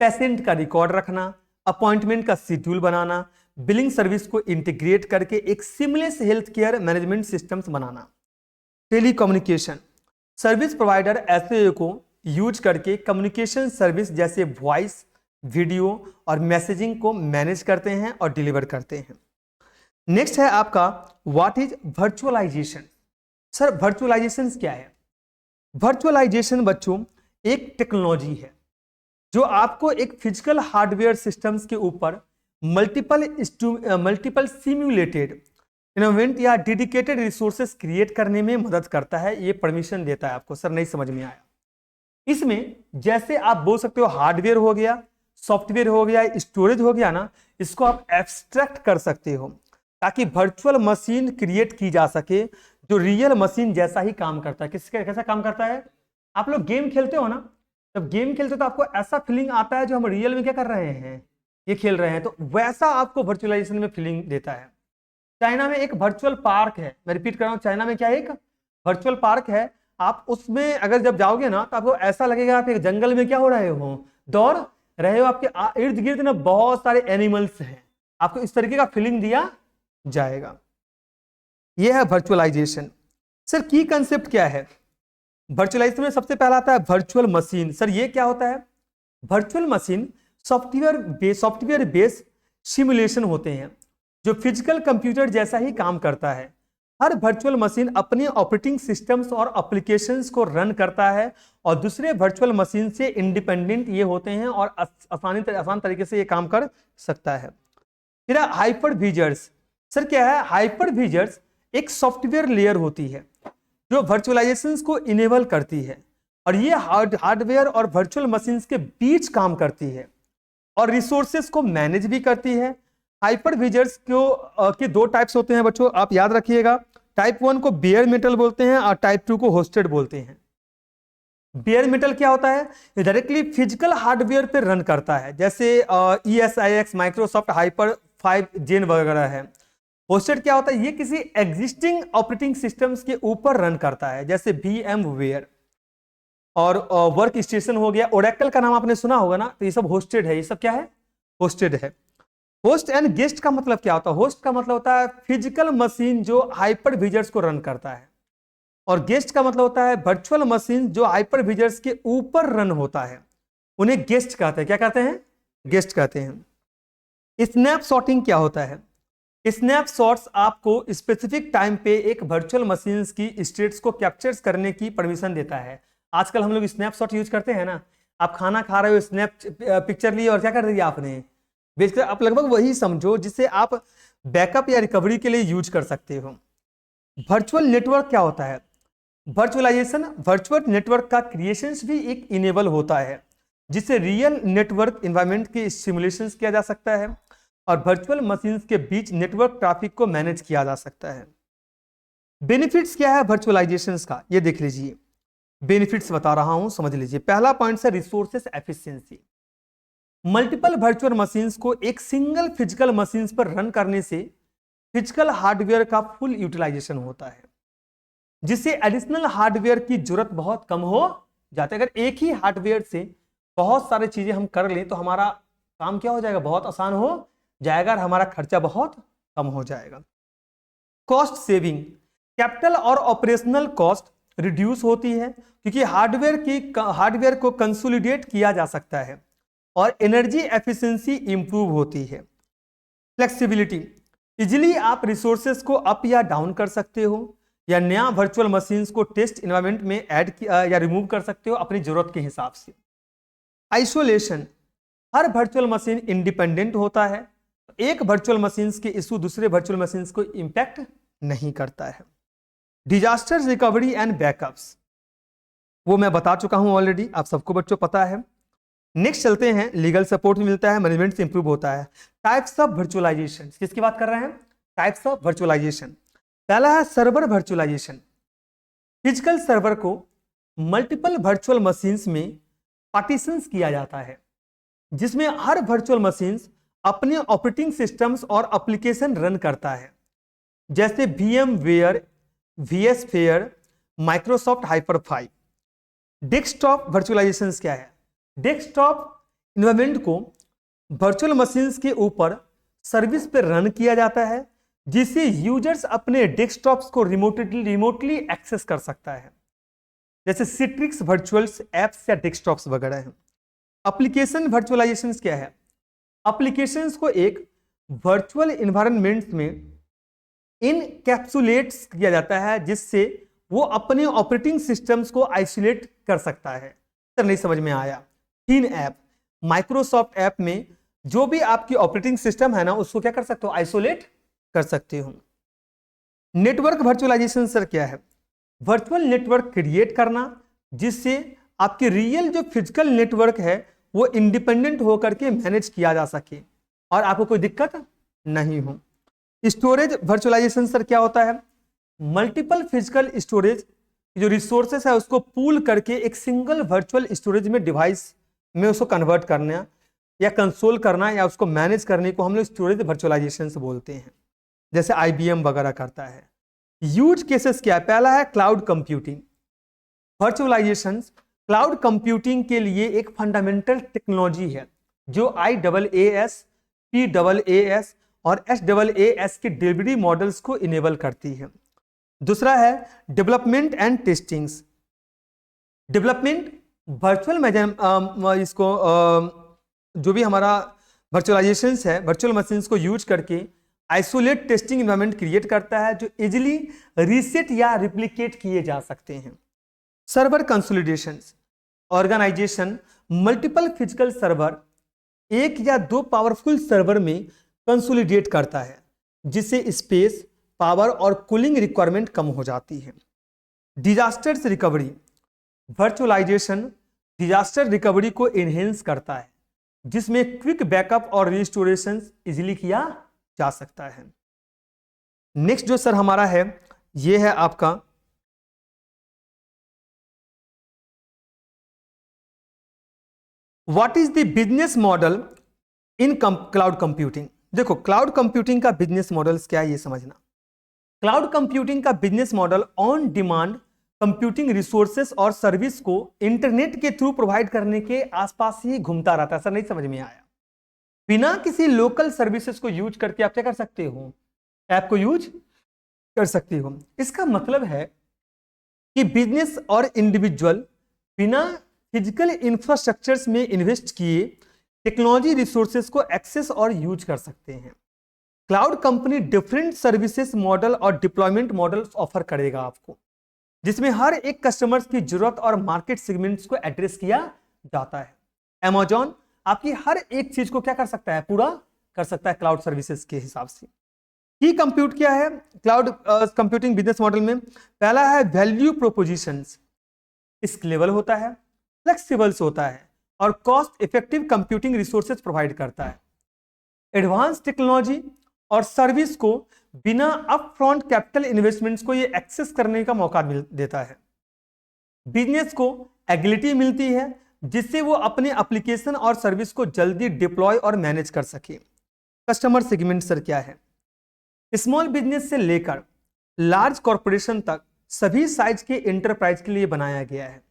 पेशेंट का रिकॉर्ड रखना, अपॉइंटमेंट का शेड्यूल बनाना, बिलिंग सर्विस को इंटीग्रेट करके एक seamless health care management systems बनाना। टेलीकम्युनिकेशन, सर्विस प्रोवाइडर SOA को यूज करके कम्युनिकेशन सर्विस जैसे वॉइस, वीडियो और मैसेजिंग को मैनेज करते हैं और डिलीवर करते हैं। नेक्स्ट है आपका what is virtualization. Sir virtualization क्या है? वर्चुअलाइजेशन बच्चों एक टेक्नोलॉजी है जो आपको एक फिजिकल हार्डवेयर सिस्टम्स के ऊपर मल्टीपल सिम्युलेटेड इन्वेंट या डेडिकेटेड रिसोर्सेस क्रिएट करने में मदद करता है, ये परमिशन देता है आपको। सर नहीं समझ में आया। इसमें जैसे आप बोल सकते हो हार्डवेयर हो गया, सॉफ्टवेयर हो गया, स्टोरेज हो गया ना, इसको आप एब्स्ट्रैक्ट कर सकते हो ताकि वर्चुअल मशीन क्रिएट की जा सके जो रियल मशीन जैसा ही काम करता है। कैसा काम करता है? आप लोग गेम खेलते हो ना, जब गेम खेलते हो तो आपको ऐसा फीलिंग आता है जो हम रियल में क्या कर रहे हैं, ये खेल रहे हैं, तो वैसा आपको वर्चुअलाइजेशन में फीलिंग देता है। चाइना में एक वर्चुअल पार्क है, मैं रिपीट कर रहा हूं, चाइना में क्या है, एक वर्चुअल पार्क है। आप उसमें अगर जब जाओगे ना तो आपको ऐसा लगेगा आप एक जंगल में क्या हो रहे हो, दौड़ रहे हो, आपके इर्द गिर्द ना बहुत सारे एनिमल्स हैं, आपको इस तरीके का फीलिंग दिया जाएगा। यह है वर्चुअलाइजेशन। सर की कंसेप्ट क्या है? वर्चुअलाइजेशन में सबसे पहला आता है वर्चुअल मशीन। सर ये क्या होता है? Virtual machine software based simulation होते हैं जो फिजिकल कंप्यूटर जैसा ही काम करता है। हर वर्चुअल मशीन अपने ऑपरेटिंग सिस्टम्स और एप्लीकेशंस को रन करता है और दूसरे वर्चुअल मशीन से इंडिपेंडेंट ये होते हैं और आसान तरीके से ये काम कर सकता है। फिर हाइपर विजर्स। सर क्या है? हाइपर विजर्स एक सॉफ्टवेयर लेयर होती है जो वर्चुअलाइजेशन को इनेबल करती है और ये हार्डवेयर और वर्चुअल मशीन्स के बीच काम करती है और रिसोर्सेस को मैनेज भी करती है। हाइपर विजर्स के दो टाइप्स होते हैं बच्चों, आप याद रखिएगा। टाइप 1 को बेयर मेटल बोलते हैं और टाइप 2 को होस्टेड बोलते हैं। बेयर मेटल क्या होता है? ये डायरेक्टली फिजिकल हार्डवेयर पे रन करता है, जैसे ESIX, माइक्रोसॉफ्ट हाइपर 5 जेन वगैरह है। होस्टेड क्या होता है? ये किसी एग्जिस्टिंग ऑपरेटिंग सिस्टम्स के ऊपर रन करता है, जैसे VMware और वर्क स्टेशन हो गया। ओरेकल का नाम आपने सुना होगा ना, तो ये सब होस्टेड है। ये सब क्या है? होस्टेड है। होस्ट एंड गेस्ट का मतलब क्या होता है? होस्ट का मतलब होता है फिजिकल मशीन जो हाइपर विजर्स को रन करता है और गेस्ट का मतलब होता है वर्चुअल मशीन जो हाइपर विजर्स के ऊपर रन होता है, उन्हें गेस्ट कहते हैं। क्या कहते हैं? गेस्ट कहते हैं। स्नैपशॉटिंग क्या होता है? स्नैपशॉट्स आपको स्पेसिफिक टाइम पे एक वर्चुअल मशीन्स की स्टेट्स को कैप्चर करने की परमिशन देता है। आजकल हम लोग स्नैपशॉट यूज करते हैं ना, आप खाना खा रहे हो, स्नैप पिक्चर ली और क्या कर दिया आपने, बेसिकली आप लगभग वही समझो जिसे आप बैकअप या रिकवरी के लिए यूज कर सकते हो। वर्चुअल नेटवर्क क्या होता है? वर्चुअलाइजेशन वर्चुअल नेटवर्क का क्रिएशन भी एक इनेबल होता है जिससे रियल नेटवर्क एनवायरनमेंट की सिमुलेशन किया जा सकता है और वर्चुअल मशीन्स के बीच नेटवर्क ट्रैफिक को मैनेज किया जा सकता है। बेनिफिट्स क्या है वर्चुअलाइजेशन का, ये देख लीजिए। बेनिफिट्स बता रहा हूं, समझ लीजिए। पहला पॉइंट है resources efficiency. Multiple virtual machines को एक सिंगल फिजिकल मशीन्स पर रन करने से फिजिकल हार्डवेयर का फुल यूटिलाइजेशन होता है, जिससे एडिशनल हार्डवेयर की जरूरत बहुत कम हो जाती है। अगर एक ही हार्डवेयर से बहुत सारी चीजें हम कर लें तो हमारा काम क्या हो जाएगा? बहुत आसान हो जाएगा और हमारा खर्चा बहुत कम हो जाएगा। कॉस्ट सेविंग, कैपिटल और ऑपरेशनल कॉस्ट रिड्यूस होती है क्योंकि हार्डवेयर को कंसोलिडेट किया जा सकता है और एनर्जी एफिशिएंसी इंप्रूव होती है। फ्लेक्सिबिलिटी, इजिली आप रिसोर्सेस को अप या डाउन कर सकते हो या नया वर्चुअल मशीन्स को टेस्ट एनवायरनमेंट में ऐड या रिमूव कर सकते हो अपनी जरूरत के हिसाब से। आइसोलेशन, हर वर्चुअल मशीन इंडिपेंडेंट होता है, एक वर्चुअल मशीन्स के इशू दूसरे वर्चुअल मशीन्स को इंपैक्ट नहीं करता है। डिजास्टर रिकवरी एंड बैकअप्स, वो मैं बता चुका हूं ऑलरेडी, आप सबको बच्चों पता है। नेक्स्ट चलते हैं, लीगल सपोर्ट मिलता है, मैनेजमेंट से इंप्रूव होता है। टाइप्स ऑफ वर्चुअलाइजेशन, किसकी बात कर रहे हैं? Types of virtualization. पहला है सर्वर वर्चुअलाइजेशन। फिजिकल सर्वर को मल्टीपल वर्चुअल मशीन्स में पार्टीशंस किया जाता है जिसमें हर वर्चुअल मशीन्स अपने ऑपरेटिंग सिस्टम्स और एप्लीकेशन रन करता है, जैसे VMware, VSphere, Microsoft hyper 5। Desktop virtualization क्या है? डेस्कटॉप इन्वायरमेंट को वर्चुअल मशीन्स के ऊपर सर्विस पे रन किया जाता है जिससे यूजर्स अपने डेस्कटॉप्स को रिमोटली एक्सेस कर सकता है, जैसे सिट्रिक्स वर्चुअल्स एप्स या डेस्कटॉप्स वगैरह हैं। एप्लीकेशन वर्चुअलाइजेशन क्या है? एप्लीकेशंस को एक वर्चुअल एनवायरनमेंट में इनकैप्सुलेट्स किया जाता है, जिससे वो अपने ऑपरेटिंग सिस्टम्स को आइसोलेट कर सकता है। सर नहीं समझ में आया। थीन ऐप, माइक्रोसॉफ्ट ऐप में जो भी आपकी ऑपरेटिंग सिस्टम है ना, उसको क्या कर सकते हो, आइसोलेट कर सकते हो। नेटवर्क वर्चुअलाइजेशन सर क्या है? वर्चुअल नेटवर्क क्रिएट करना, जिससे आपके रियल जो फिजिकल नेटवर्क है वो इंडिपेंडेंट होकर के मैनेज किया जा सके और आपको कोई दिक्कत नहीं हो। स्टोरेज वर्चुअलाइजेशन सर क्या होता है? मल्टीपल फिजिकल स्टोरेज जो रिसोर्सेस है उसको पूल करके एक सिंगल वर्चुअल स्टोरेज में डिवाइस में उसको कन्वर्ट करना या कंसोल करना या उसको मैनेज करने को हम लोग स्टोरेज वर्चुअलाइजेशन से बोलते हैं, जैसे IBM वगैरह करता है। यूज केसेस क्या है? पहला है cloud computing. Virtualization cloud computing के लिए एक फंडामेंटल टेक्नोलॉजी है जो IaaS, PaaS और SaaS के डिलीवरी मॉडल्स को इनेबल करती है। दूसरा है development and testings. Development virtual इसको जो भी हमारा वर्चुअलाइजेशन है, वर्चुअल मशीन्स को यूज करके आइसोलेट टेस्टिंग एनवायरनमेंट क्रिएट करता है जो इजिली रीसेट या रिप्लिकेट किए जा सकते हैं। Server consolidation, organization multiple physical server एक या दो पावरफुल सर्वर में कंसोलिडेट करता है, जिससे स्पेस, पावर और कूलिंग रिक्वायरमेंट कम हो जाती है। Disasters recovery, virtualization disaster recovery को एनहेंस करता है, जिसमें क्विक बैकअप और रिस्टोरेशन इजीली किया जा सकता है। नेक्स्ट जो सर हमारा है ये है आपका what is the business model in cloud computing. देखो क्लाउड कंप्यूटिंग का बिजनेस मॉडल क्या है ये समझना। क्लाउड कंप्यूटिंग का business model on demand computing resources और सर्विस को इंटरनेट के थ्रू प्रोवाइड करने के आसपास ही घूमता रहता है। सर नहीं समझ में आया? बिना किसी लोकल सर्विसेज को यूज करके आप क्या कर सकते हो, ऐप को यूज कर सकते हो। इसका मतलब है कि बिजनेस और इंडिविजुअल बिना फिजिकल इंफ्रास्ट्रक्चर्स में इन्वेस्ट किए टेक्नोलॉजी रिसोर्सेज को एक्सेस और यूज कर सकते हैं। Cloud company different services model और डिप्लॉयमेंट मॉडल्स ऑफर करेगा आपको, जिसमें हर एक कस्टमर्स की जरूरत और मार्केट सेगमेंट्स को एड्रेस किया जाता है। Amazon आपकी हर एक चीज को क्या कर सकता है, पूरा कर सकता है क्लाउड सर्विसेज के हिसाब से। की कंप्यूट क्या है क्लाउड कंप्यूटिंग बिजनेस मॉडल में? पहला है वैल्यू प्रोपोजिशंस, स्केलेबल होता है, फ्लेक्सिबल्स होता है और cost effective computing resources provide करता है। एडवांस टेक्नोलॉजी और सर्विस को बिना अपफ्रंट कैपिटल इन्वेस्टमेंट्स को ये एक्सेस करने का मौका देता है। बिजनेस को एगिलिटी मिलती है, जिससे वो अपने एप्लीकेशन और सर्विस को जल्दी डिप्लॉय और मैनेज कर सके। कस्टमर सेगमेंट सर क्या है? स्मॉल बिजनेस से लेकर लार्ज कॉर्पोरेशन तक सभी साइज के एंटरप्राइज के लिए बनाया गया है।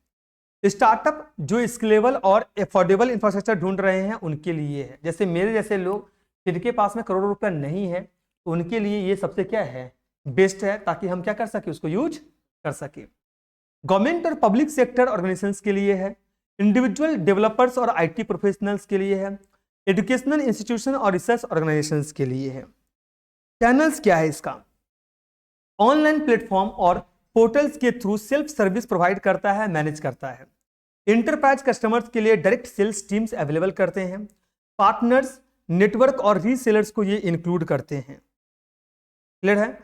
स्टार्टअप जो स्केलेबल और अफोर्डेबल इंफ्रास्ट्रक्चर ढूंढ रहे हैं उनके लिए है, जैसे मेरे जैसे लोग जिनके पास में करोड़ों रुपया नहीं है, तो उनके लिए ये सबसे क्या है, बेस्ट है, ताकि हम क्या कर सके, उसको यूज कर सके। गवर्नमेंट और पब्लिक सेक्टर ऑर्गेनाइजेशंस के लिए है, इंडिविजुअल डेवलपर्स और IT प्रोफेशनल्स के लिए है, एजुकेशनल इंस्टीट्यूशन और रिसर्च ऑर्गेनाइजेशंस के लिए है। चैनल्स क्या है इसका? ऑनलाइन प्लेटफॉर्म और पोर्टल्स के थ्रू सेल्फ सर्विस प्रोवाइड करता है, मैनेज करता है। इंटरप्राइज कस्टमर्स के लिए डायरेक्ट सेल्स टीम्स अवेलेबल करते हैं। पार्टनर्स, नेटवर्क और रीसेलर्स को ये इंक्लूड करते हैं। क्लियर है?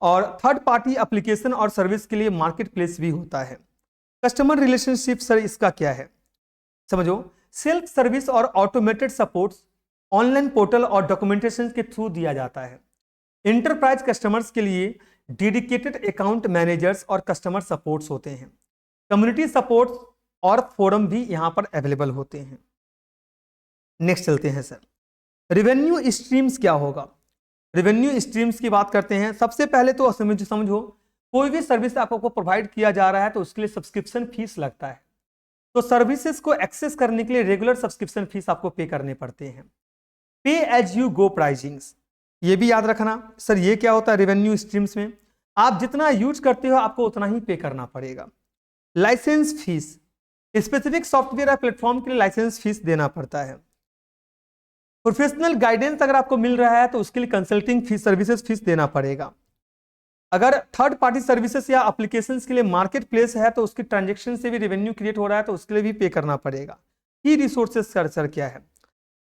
और थर्ड पार्टी एप्लीकेशन और सर्विस के लिए मार्केट प्लेस भी होता है। कस्टमर रिलेशनशिप सर इसका क्या है समझो। सेल्फ सर्विस और ऑटोमेटेड सपोर्ट्स ऑनलाइन पोर्टल और डॉक्यूमेंटेशन के थ्रू दिया जाता है। इंटरप्राइज कस्टमर्स के लिए डेडिकेटेड अकाउंट मैनेजर्स और कस्टमर सपोर्ट्स होते हैं। कम्युनिटी सपोर्ट्स और फोरम भी यहां पर अवेलेबल होते हैं। नेक्स्ट चलते हैं सर, रेवेन्यू स्ट्रीम्स क्या होगा। रेवेन्यू स्ट्रीम्स की बात करते हैं। सबसे पहले तो समझो कोई भी सर्विस आपको प्रोवाइड किया जा रहा है तो उसके लिए सब्सक्रिप्शन फीस लगता है। तो सर्विसेज को एक्सेस करने के लिए रेगुलर सब्सक्रिप्शन फीस आपको पे करने पड़ते हैं। पे एज यू गो प्राइसिंग्स, ये भी याद रखना सर। ये क्या होता है रेवेन्यू स्ट्रीम्स में? आप जितना यूज करते हो आपको उतना ही पे करना पड़ेगा। लाइसेंस फीस, स्पेसिफिक सॉफ्टवेयर या प्लेटफॉर्म के लिए लाइसेंस फीस देना पड़ता है। प्रोफेशनल गाइडेंस अगर आपको मिल रहा है तो उसके लिए कंसल्टिंग फीस, सर्विसेज फीस देना पड़ेगा। अगर थर्ड पार्टी सर्विसेज या एप्लीकेशंस के लिए मार्केट प्लेस है तो उसकी ट्रांजेक्शन से भी रेवेन्यू क्रिएट हो रहा है तो उसके लिए भी पे करना पड़ेगा। की रिसोर्सेज सर क्या है?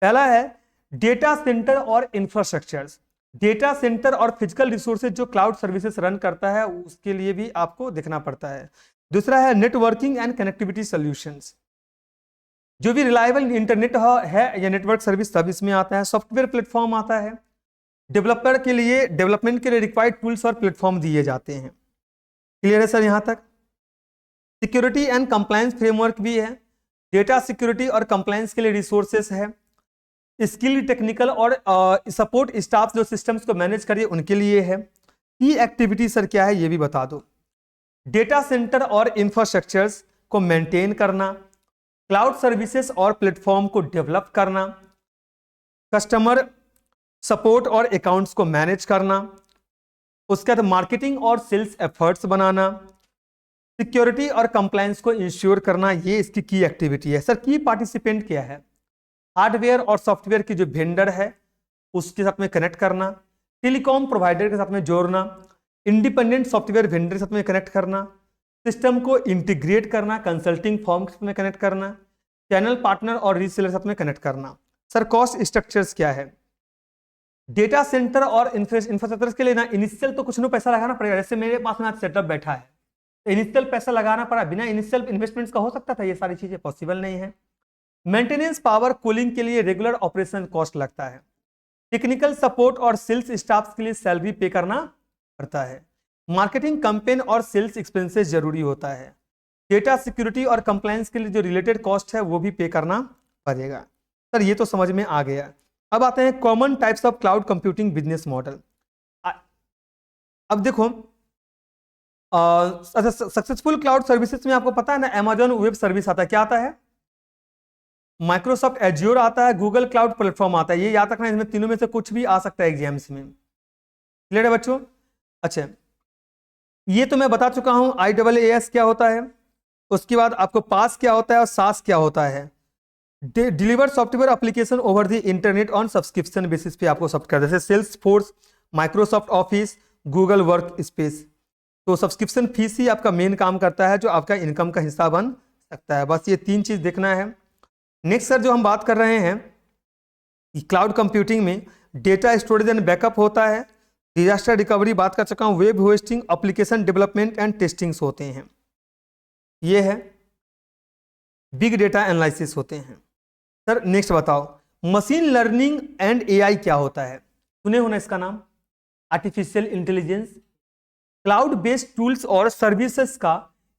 पहला है डेटा सेंटर और इंफ्रास्ट्रक्चर्स। डेटा सेंटर और फिजिकल रिसोर्सेज जो क्लाउड सर्विसेज रन करता है उसके लिए भी आपको देखना पड़ता है। दूसरा है नेटवर्किंग एंड कनेक्टिविटी सॉल्यूशंस, जो भी रिलायबल इंटरनेट है या नेटवर्क सर्विस सब इसमें आता है। सॉफ्टवेयर प्लेटफॉर्म आता है, डेवलपर के लिए डेवलपमेंट के लिए रिक्वायर्ड टूल्स और प्लेटफॉर्म दिए जाते हैं। क्लियर है सर यहां तक? सिक्योरिटी एंड कंप्लायंस फ्रेमवर्क भी है, डेटा सिक्योरिटी और कंप्लायंस के लिए रिसोर्सेस है। स्किल टेक्निकल और सपोर्ट स्टाफ जो सिस्टम्स को मैनेज करिए उनके लिए है। की एक्टिविटी सर क्या है ये भी बता दो। डेटा सेंटर और इंफ्रास्ट्रक्चर्स को मेंटेन करना, क्लाउड सर्विसेज और प्लेटफॉर्म को डेवलप करना, कस्टमर सपोर्ट और अकाउंट्स को मैनेज करना, उसके बाद मार्केटिंग और सेल्स एफर्ट्स बनाना, सिक्योरिटी और कंप्लायंस को इंश्योर करना, ये इसकी की एक्टिविटी है। सर की पार्टिसिपेंट क्या है? हार्डवेयर और सॉफ्टवेयर की जो वेंडर है उसके साथ में कनेक्ट करना, टेलीकॉम प्रोवाइडर के साथ में जोड़ना, इंडिपेंडेंट सॉफ्टवेयर वेंडर के साथ में कनेक्ट करना, सिस्टम को इंटीग्रेट करना, कंसल्टिंग फर्म के साथ में कनेक्ट करना, चैनल पार्टनर और रीसेलर के साथ में कनेक्ट करना। सर कॉस्ट स्ट्रक्चर्स क्या है? डेटा सेंटर और इंफ्रास्ट्रक्चर के लिए ना इनिशियल तो कुछ ना पैसा लगाना पड़ेगा। जैसे मेरे पास में आज सेटअप बैठा है तो इनिशियल पैसा लगाना पड़ा, बिना इनिशियल इन्वेस्टमेंट्स का हो सकता था? ये सारी चीजें पॉसिबल नहीं है। मेंटेनेंस पावर कूलिंग के लिए रेगुलर ऑपरेशन कॉस्ट लगता है। टेक्निकल सपोर्ट और सेल्स स्टाफ के लिए सैलरी पे करना पड़ता है। मार्केटिंग कैंपेन और सेल्स एक्सपेंसेस जरूरी होता है। डेटा सिक्योरिटी और कंप्लायंस के लिए जो रिलेटेड कॉस्ट है वो भी पे करना पड़ेगा। सर ये तो समझ में आ गया। अब आते हैं common types of cloud computing business model. अब देखो सक्सेसफुल क्लाउड सर्विसेज में आपको पता है ना, अमेजॉन वेब सर्विस आता है, क्या आता है? माइक्रोसॉफ्ट एज्योर आता है, गूगल क्लाउड प्लेटफॉर्म आता है। ये याद रखना, इसमें तीनों में से कुछ भी आ सकता है एग्जाम्स में। क्लियर है बच्चों? अच्छा ये तो मैं बता चुका हूं IaaS क्या होता है, उसके बाद आपको पास क्या होता है और सास क्या होता है। Deliver software application over the internet on subscription basis पे आपको सब कर, जैसे Salesforce, Microsoft Office, Google Workspace. तो सब्सक्रिप्शन फीस ही आपका मेन काम करता है जो आपका इनकम का हिस्सा बन सकता है। बस ये तीन चीज देखना है। नेक्स्ट सर जो हम बात कर रहे हैं क्लाउड कंप्यूटिंग में डेटा स्टोरेज एंड बैकअप होता है, डिजास्टर रिकवरी बात कर चुका हूं, web hosting, application development and testings होते हैं, ये है बिग डेटा एनालिसिस होते हैं। सर नेक्स्ट बताओ मशीन लर्निंग एंड AI क्या होता है? सुने हो ना इसका नाम, artificial intelligence. Cloud based tools और सर्विसेज का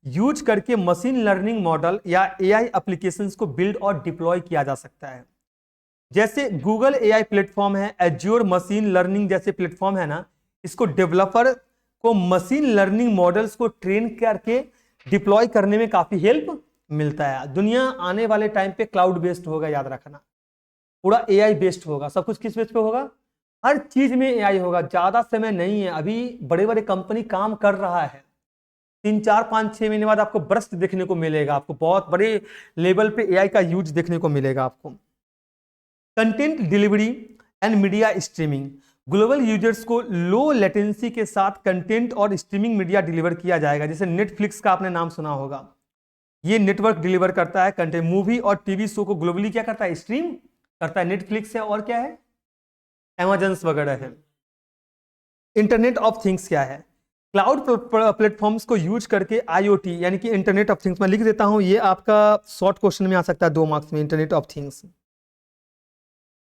यूज करके मशीन लर्निंग मॉडल या AI एप्लीकेशंस को बिल्ड और डिप्लॉय किया जा सकता है। जैसे गूगल AI प्लेटफॉर्म है, एज्योर मशीन लर्निंग जैसे प्लेटफॉर्म है ना, इसको डेवलपर को मशीन लर्निंग मॉडल्स को ट्रेन करके डिप्लॉय करने में काफी हेल्प मिलता है। दुनिया आने वाले टाइम पे क्लाउड बेस्ड होगा, याद रखना, पूरा AI बेस्ड होगा। सब कुछ किस बेस पे होगा? हर चीज में AI होगा। ज्यादा समय नहीं है, अभी बड़े बड़े कंपनी काम कर रहा है, 3 4 5 6 महीने बाद आपको बर्स्ट देखने को मिलेगा, आपको बहुत बड़े लेवल पे AI का यूज देखने को मिलेगा आपको। Content delivery and media streaming, global users को लो लेटेंसी के साथ कंटेंट और स्ट्रीमिंग मीडिया डिलीवर किया जाएगा। जैसे नेटफ्लिक्स का आपने नाम सुना होगा, ये नेटवर्क डिलीवर करता है कंटेंट, मूवी और टीवी शो को ग्लोबली क्या करता है? स्ट्रीम करता है। नेटफ्लिक्स है और क्या है? अमेजन वगैरह है। इंटरनेट ऑफ थिंग्स क्या है? क्लाउड प्लेटफॉर्म्स को यूज करके IoT यानी कि इंटरनेट ऑफ थिंग्स, मैं लिख देता हूं, ये आपका शॉर्ट क्वेश्चन में आ सकता है 2 मार्क्स में। Internet of things,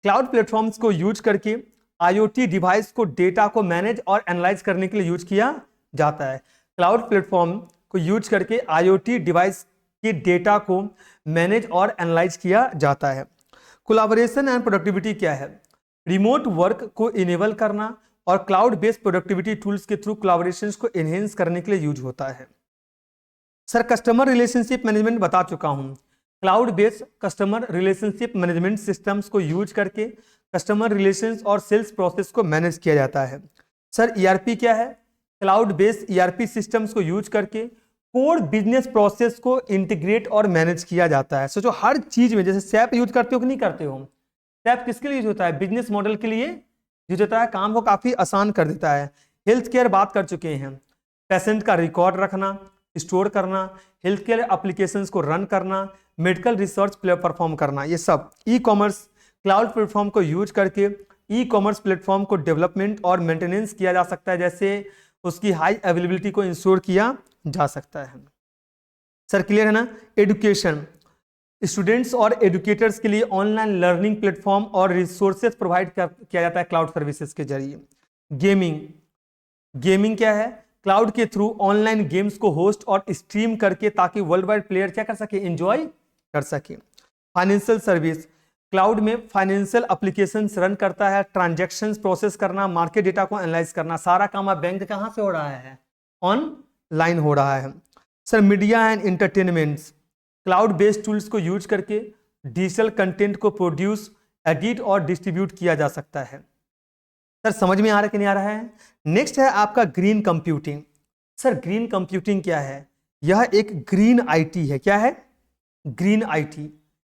cloud platforms को यूज करके IoT डिवाइस को डेटा को मैनेज और एनालाइज करने के लिए यूज किया जाता है। क्लाउड प्लेटफॉर्म को यूज करके IoT डिवाइस के डेटा को मैनेज और एनालाइज किया जाता है। कोलैबोरेशन एंड प्रोडक्टिविटी क्या है? रिमोट वर्क को इनेबल करना और क्लाउड बेस्ड प्रोडक्टिविटी टूल्स के थ्रू कोलैबोरेशंस को एनहेंस करने के लिए यूज होता है। सर कस्टमर रिलेशनशिप मैनेजमेंट बता चुका हूं। Cloud based customer relationship management systems को यूज करके कस्टमर रिलेशंस और सेल्स प्रोसेस को मैनेज किया जाता है। सर ERP क्या है? क्लाउड बेस्ड ERP सिस्टम्स को यूज करके कोर बिजनेस प्रोसेस को इंटीग्रेट और मैनेज किया जाता है। सोचो हर चीज में, जैसे SAP यूज करते हो कि नहीं करते हो? SAP किसके लिए यूज होता है? बिजनेस मॉडल के लिए यूज होता है, काम को काफी आसान कर देता है। हेल्थ केयर बात कर चुके हैं, पेशेंट का रिकॉर्ड रखना, स्टोर करना, हेल्थ केयर एप्लीकेशंस को रन करना, मेडिकल रिसर्च परफॉर्म करना, ये सब ई कॉमर्स क्लाउड प्लेटफॉर्म को यूज करके ई कॉमर्स प्लेटफॉर्म को डेवलपमेंट और मेंटेनेंस किया जा सकता है, जैसे उसकी हाई अवेलेबिलिटी को इंश्योर किया जा सकता है। सर क्लियर है ना? एजुकेशन, स्टूडेंट्स और एजुकेटर्स के लिए ऑनलाइन लर्निंग प्लेटफॉर्म और रिसोर्सेज प्रोवाइड किया जाता है क्लाउड सर्विसेज के जरिए। गेमिंग, गेमिंग क्या है? क्लाउड के थ्रू ऑनलाइन गेम्स को होस्ट और स्ट्रीम करके ताकि वर्ल्ड वाइड प्लेयर क्या कर सके? एंजॉय कर सके। फाइनेंशियल सर्विस, क्लाउड में फाइनेंशियल एप्लीकेशंस रन करता है, ट्रांजैक्शंस प्रोसेस करना, मार्केट डेटा को एनालाइज करना, सारा काम अब बैंक कहां से हो रहा है? ऑनलाइन हो रहा है। Sir media and entertainments, cloud based tools को यूज करके डिजिटल कंटेंट को प्रोड्यूस, एडिट और डिस्ट्रीब्यूट किया जा सकता है। सर समझ में आ रहा है कि नहीं आ रहा है? नेक्स्ट है आपका green computing. Sir green computing क्या है? यह एक ग्रीन आईटी है। क्या है? ग्रीन आईटी,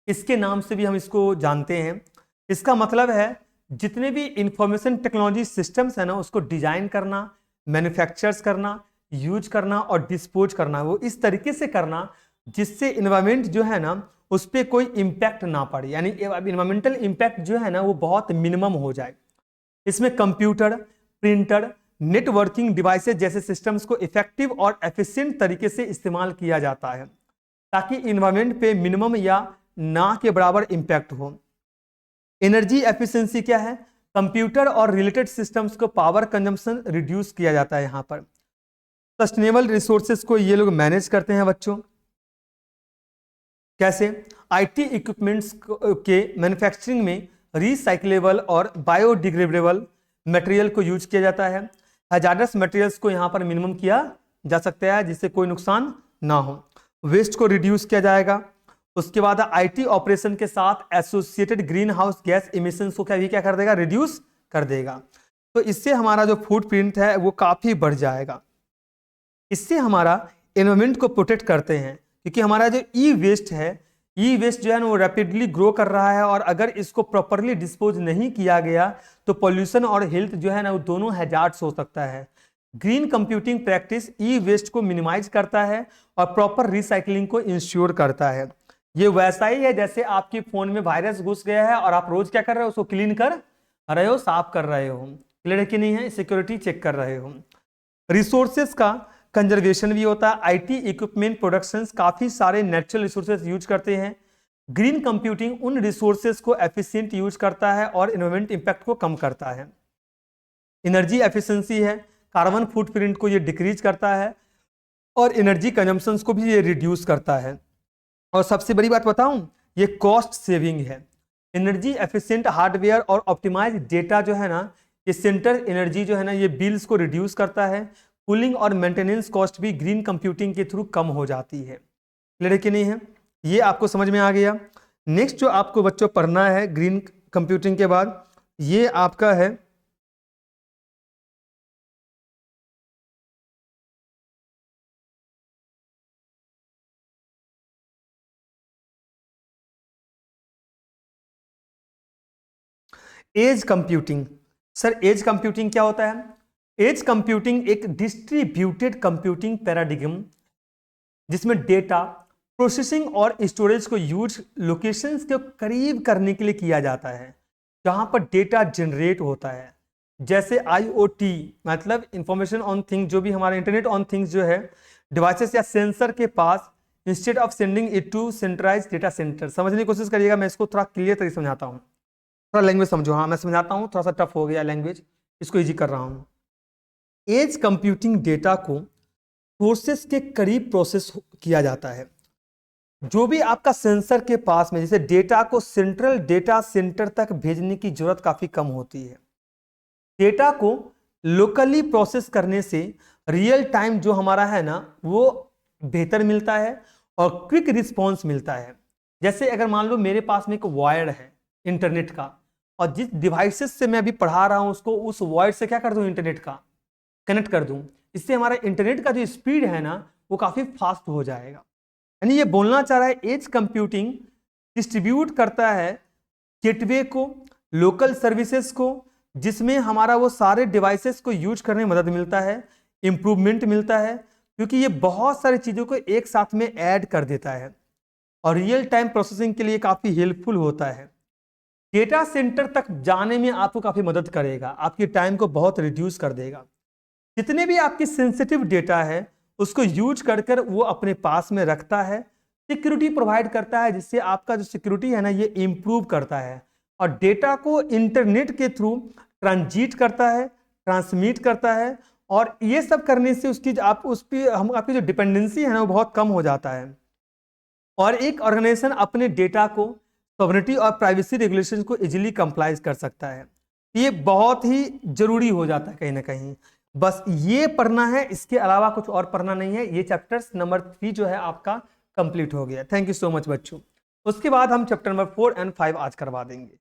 इसके नाम से भी हम इसको जानते हैं। इसका मतलब है जितने भी इंफॉर्मेशन टेक्नोलॉजी सिस्टम्स है ना, उसको डिजाइन करना, मैन्युफैक्चर्स करना, यूज करना और डिस्पोज करना, वो इस तरीके से करना जिससे इन्वायरमेंट जो है ना उस पर कोई इम्पैक्ट ना पड़े, यानी इन्वायरमेंटल इम्पैक्ट जो है ना वो बहुत मिनिमम हो जाए। इसमें कंप्यूटर, प्रिंटर, नेटवर्किंग डिवाइसेस जैसे सिस्टम्स को इफेक्टिव और एफिशिएंट तरीके से इस्तेमाल किया जाता है ताकि इन्वायरमेंट पे मिनिमम या ना के बराबर इम्पैक्ट हो। एनर्जी एफिशिएंसी क्या है? कंप्यूटर और रिलेटेड सिस्टम्स को पावर कंजम्पशन रिड्यूस किया जाता है। यहाँ पर सस्टेनेबल रिसोर्सेज को ये लोग मैनेज करते हैं बच्चों। कैसे? आईटी इक्विपमेंट्स के मैन्युफैक्चरिंग में रिसाइक्लेबल और बायोडिग्रेडेबल मटेरियल को यूज किया जाता है। हैजार्डस मटेरियल्स को यहाँ पर मिनिमम किया जा सकता है जिससे कोई नुकसान ना हो। वेस्ट को रिड्यूस किया जाएगा। उसके बाद आईटी ऑपरेशन के साथ associated green house gas emissions को क्या कर देगा? रिड्यूस कर देगा। तो इससे हमारा जो फुटप्रिंट है वो काफी बढ़ जाएगा। इससे हमारा एनवायरमेंट को प्रोटेक्ट करते हैं क्योंकि हमारा जो ई वेस्ट है, ई वेस्ट जो है ना वो रैपिडली ग्रो कर रहा है और अगर इसको प्रॉपरली डिस्पोज नहीं किया गया तो पॉल्यूशन और हेल्थ जो है ना वो दोनों हैजार्ड्स हो सकता है। ग्रीन कंप्यूटिंग प्रैक्टिस ई वेस्ट को मिनिमाइज करता है और प्रॉपर रिसाइकलिंग को इंश्योर करता है। ये वैसा ही है जैसे आपके फोन में वायरस घुस गया है और आप रोज क्या कर रहे हो? उसको क्लीन कर रहे हो, साफ कर रहे हो। क्लियर है कि नहीं है? सिक्योरिटी चेक कर रहे हो। रिसोर्सेज का कंजर्वेशन भी होता है। आईटी इक्विपमेंट प्रोडक्शंस काफी सारे नेचुरल रिसोर्सेज यूज करते हैं। ग्रीन कंप्यूटिंग उन रिसोर्सेज को एफिशिएंट यूज करता है और एनवायरमेंट इंपैक्ट को कम करता है। एनर्जी एफिशिएंसी है, कार्बन फुटप्रिंट को ये डिक्रीज करता है और एनर्जी कंजम्पशंस को भी ये रिड्यूस करता है। और सबसे बड़ी बात बताऊं, ये कॉस्ट सेविंग है। एनर्जी एफिशिएंट हार्डवेयर और ऑप्टिमाइज डेटा जो है ना, ये सेंटर एनर्जी जो है ना ये बिल्स को रिड्यूस करता है। कूलिंग और मेंटेनेंस कॉस्ट भी ग्रीन कंप्यूटिंग के थ्रू कम हो जाती है। क्लियर है कि नहीं है? ये आपको समझ में आ गया। नेक्स्ट जो आपको बच्चों पढ़ना है ग्रीन कंप्यूटिंग के बाद, ये आपका है edge computing. Sir edge computing क्या होता है? एज कंप्यूटिंग एक डिस्ट्रीब्यूटेड कंप्यूटिंग पैराडिग्म जिसमें डेटा प्रोसेसिंग और स्टोरेज को यूज लोकेशंस के करीब करने के लिए किया जाता है जहां पर डेटा जनरेट होता है। जैसे IoT मतलब इंफॉर्मेशन ऑन थिंग्स, जो भी हमारा इंटरनेट ऑन थिंग्स जो है डिवाइसेस या सेंसर के पास, instead of sending it to centralized data center. समझने की कोशिश करिएगा, मैं इसको थोड़ा क्लियर तरीके से समझाता हूँ। थोड़ा लैंग्वेज समझो। हाँ मैं समझाता हूँ, थोड़ा सा टफ हो गया लैंग्वेज, इसको इजी कर रहा हूँ। एज कंप्यूटिंग डेटा को सोर्सेस के करीब प्रोसेस किया जाता है। जो भी आपका सेंसर के पास में, जैसे डेटा को सेंट्रल डेटा सेंटर तक भेजने की जरूरत काफी कम होती है। डेटा को लोकली प्रोसेस करने से रियल टाइम जो हमारा है ना वो बेहतर मिलता है और क्विक रिस्पॉन्स मिलता है। जैसे अगर मान लो मेरे पास में एक वायर है इंटरनेट का और जिस डिवाइसेस से मैं अभी पढ़ा रहा हूं उसको उस वायर से क्या कर दूं? इंटरनेट का कनेक्ट कर दूं। इससे हमारा इंटरनेट का जो स्पीड है ना वो काफी फास्ट हो जाएगा। यानी ये बोलना चाह रहा है एज कंप्यूटिंग डिस्ट्रीब्यूट करता है गेटवे को, लोकल सर्विसेज को, जिसमें हमारा वो सारे डिवाइसेस को यूज करने में मदद मिलता है, इंप्रूवमेंट मिलता है, क्योंकि ये बहुत सारी चीज़ों को एक साथ में ऐड कर देता है और रियल टाइम प्रोसेसिंग के लिए काफ़ी हेल्पफुल होता है। डेटा सेंटर तक जाने में आपको काफ़ी मदद करेगा, आपकी टाइम को बहुत रिड्यूस कर देगा। जितने भी आपकी सेंसिटिव डेटा है उसको यूज कर कर वो अपने पास में रखता है, सिक्योरिटी प्रोवाइड करता है, जिससे आपका जो सिक्योरिटी है ना ये इम्प्रूव करता है और डेटा को इंटरनेट के थ्रू ट्रांजिट करता है, ट्रांसमिट करता है और ये सब करने से उसकी आपकी जो डिपेंडेंसी है ना वो बहुत कम हो जाता है और एक ऑर्गेनाइजेशन अपने डेटा को सॉवरेनिटी और प्राइवेसी रेगुलेशन को इजीली कंप्लाई कर सकता है। ये बहुत ही जरूरी हो जाता है कहीं ना कहीं। बस ये पढ़ना है, इसके अलावा कुछ और पढ़ना नहीं है। ये चैप्टर्स नंबर 3 जो है आपका कंप्लीट हो गया। थैंक यू सो मच बच्चों। उसके बाद हम चैप्टर नंबर 4 और 5 आज करवा देंगे।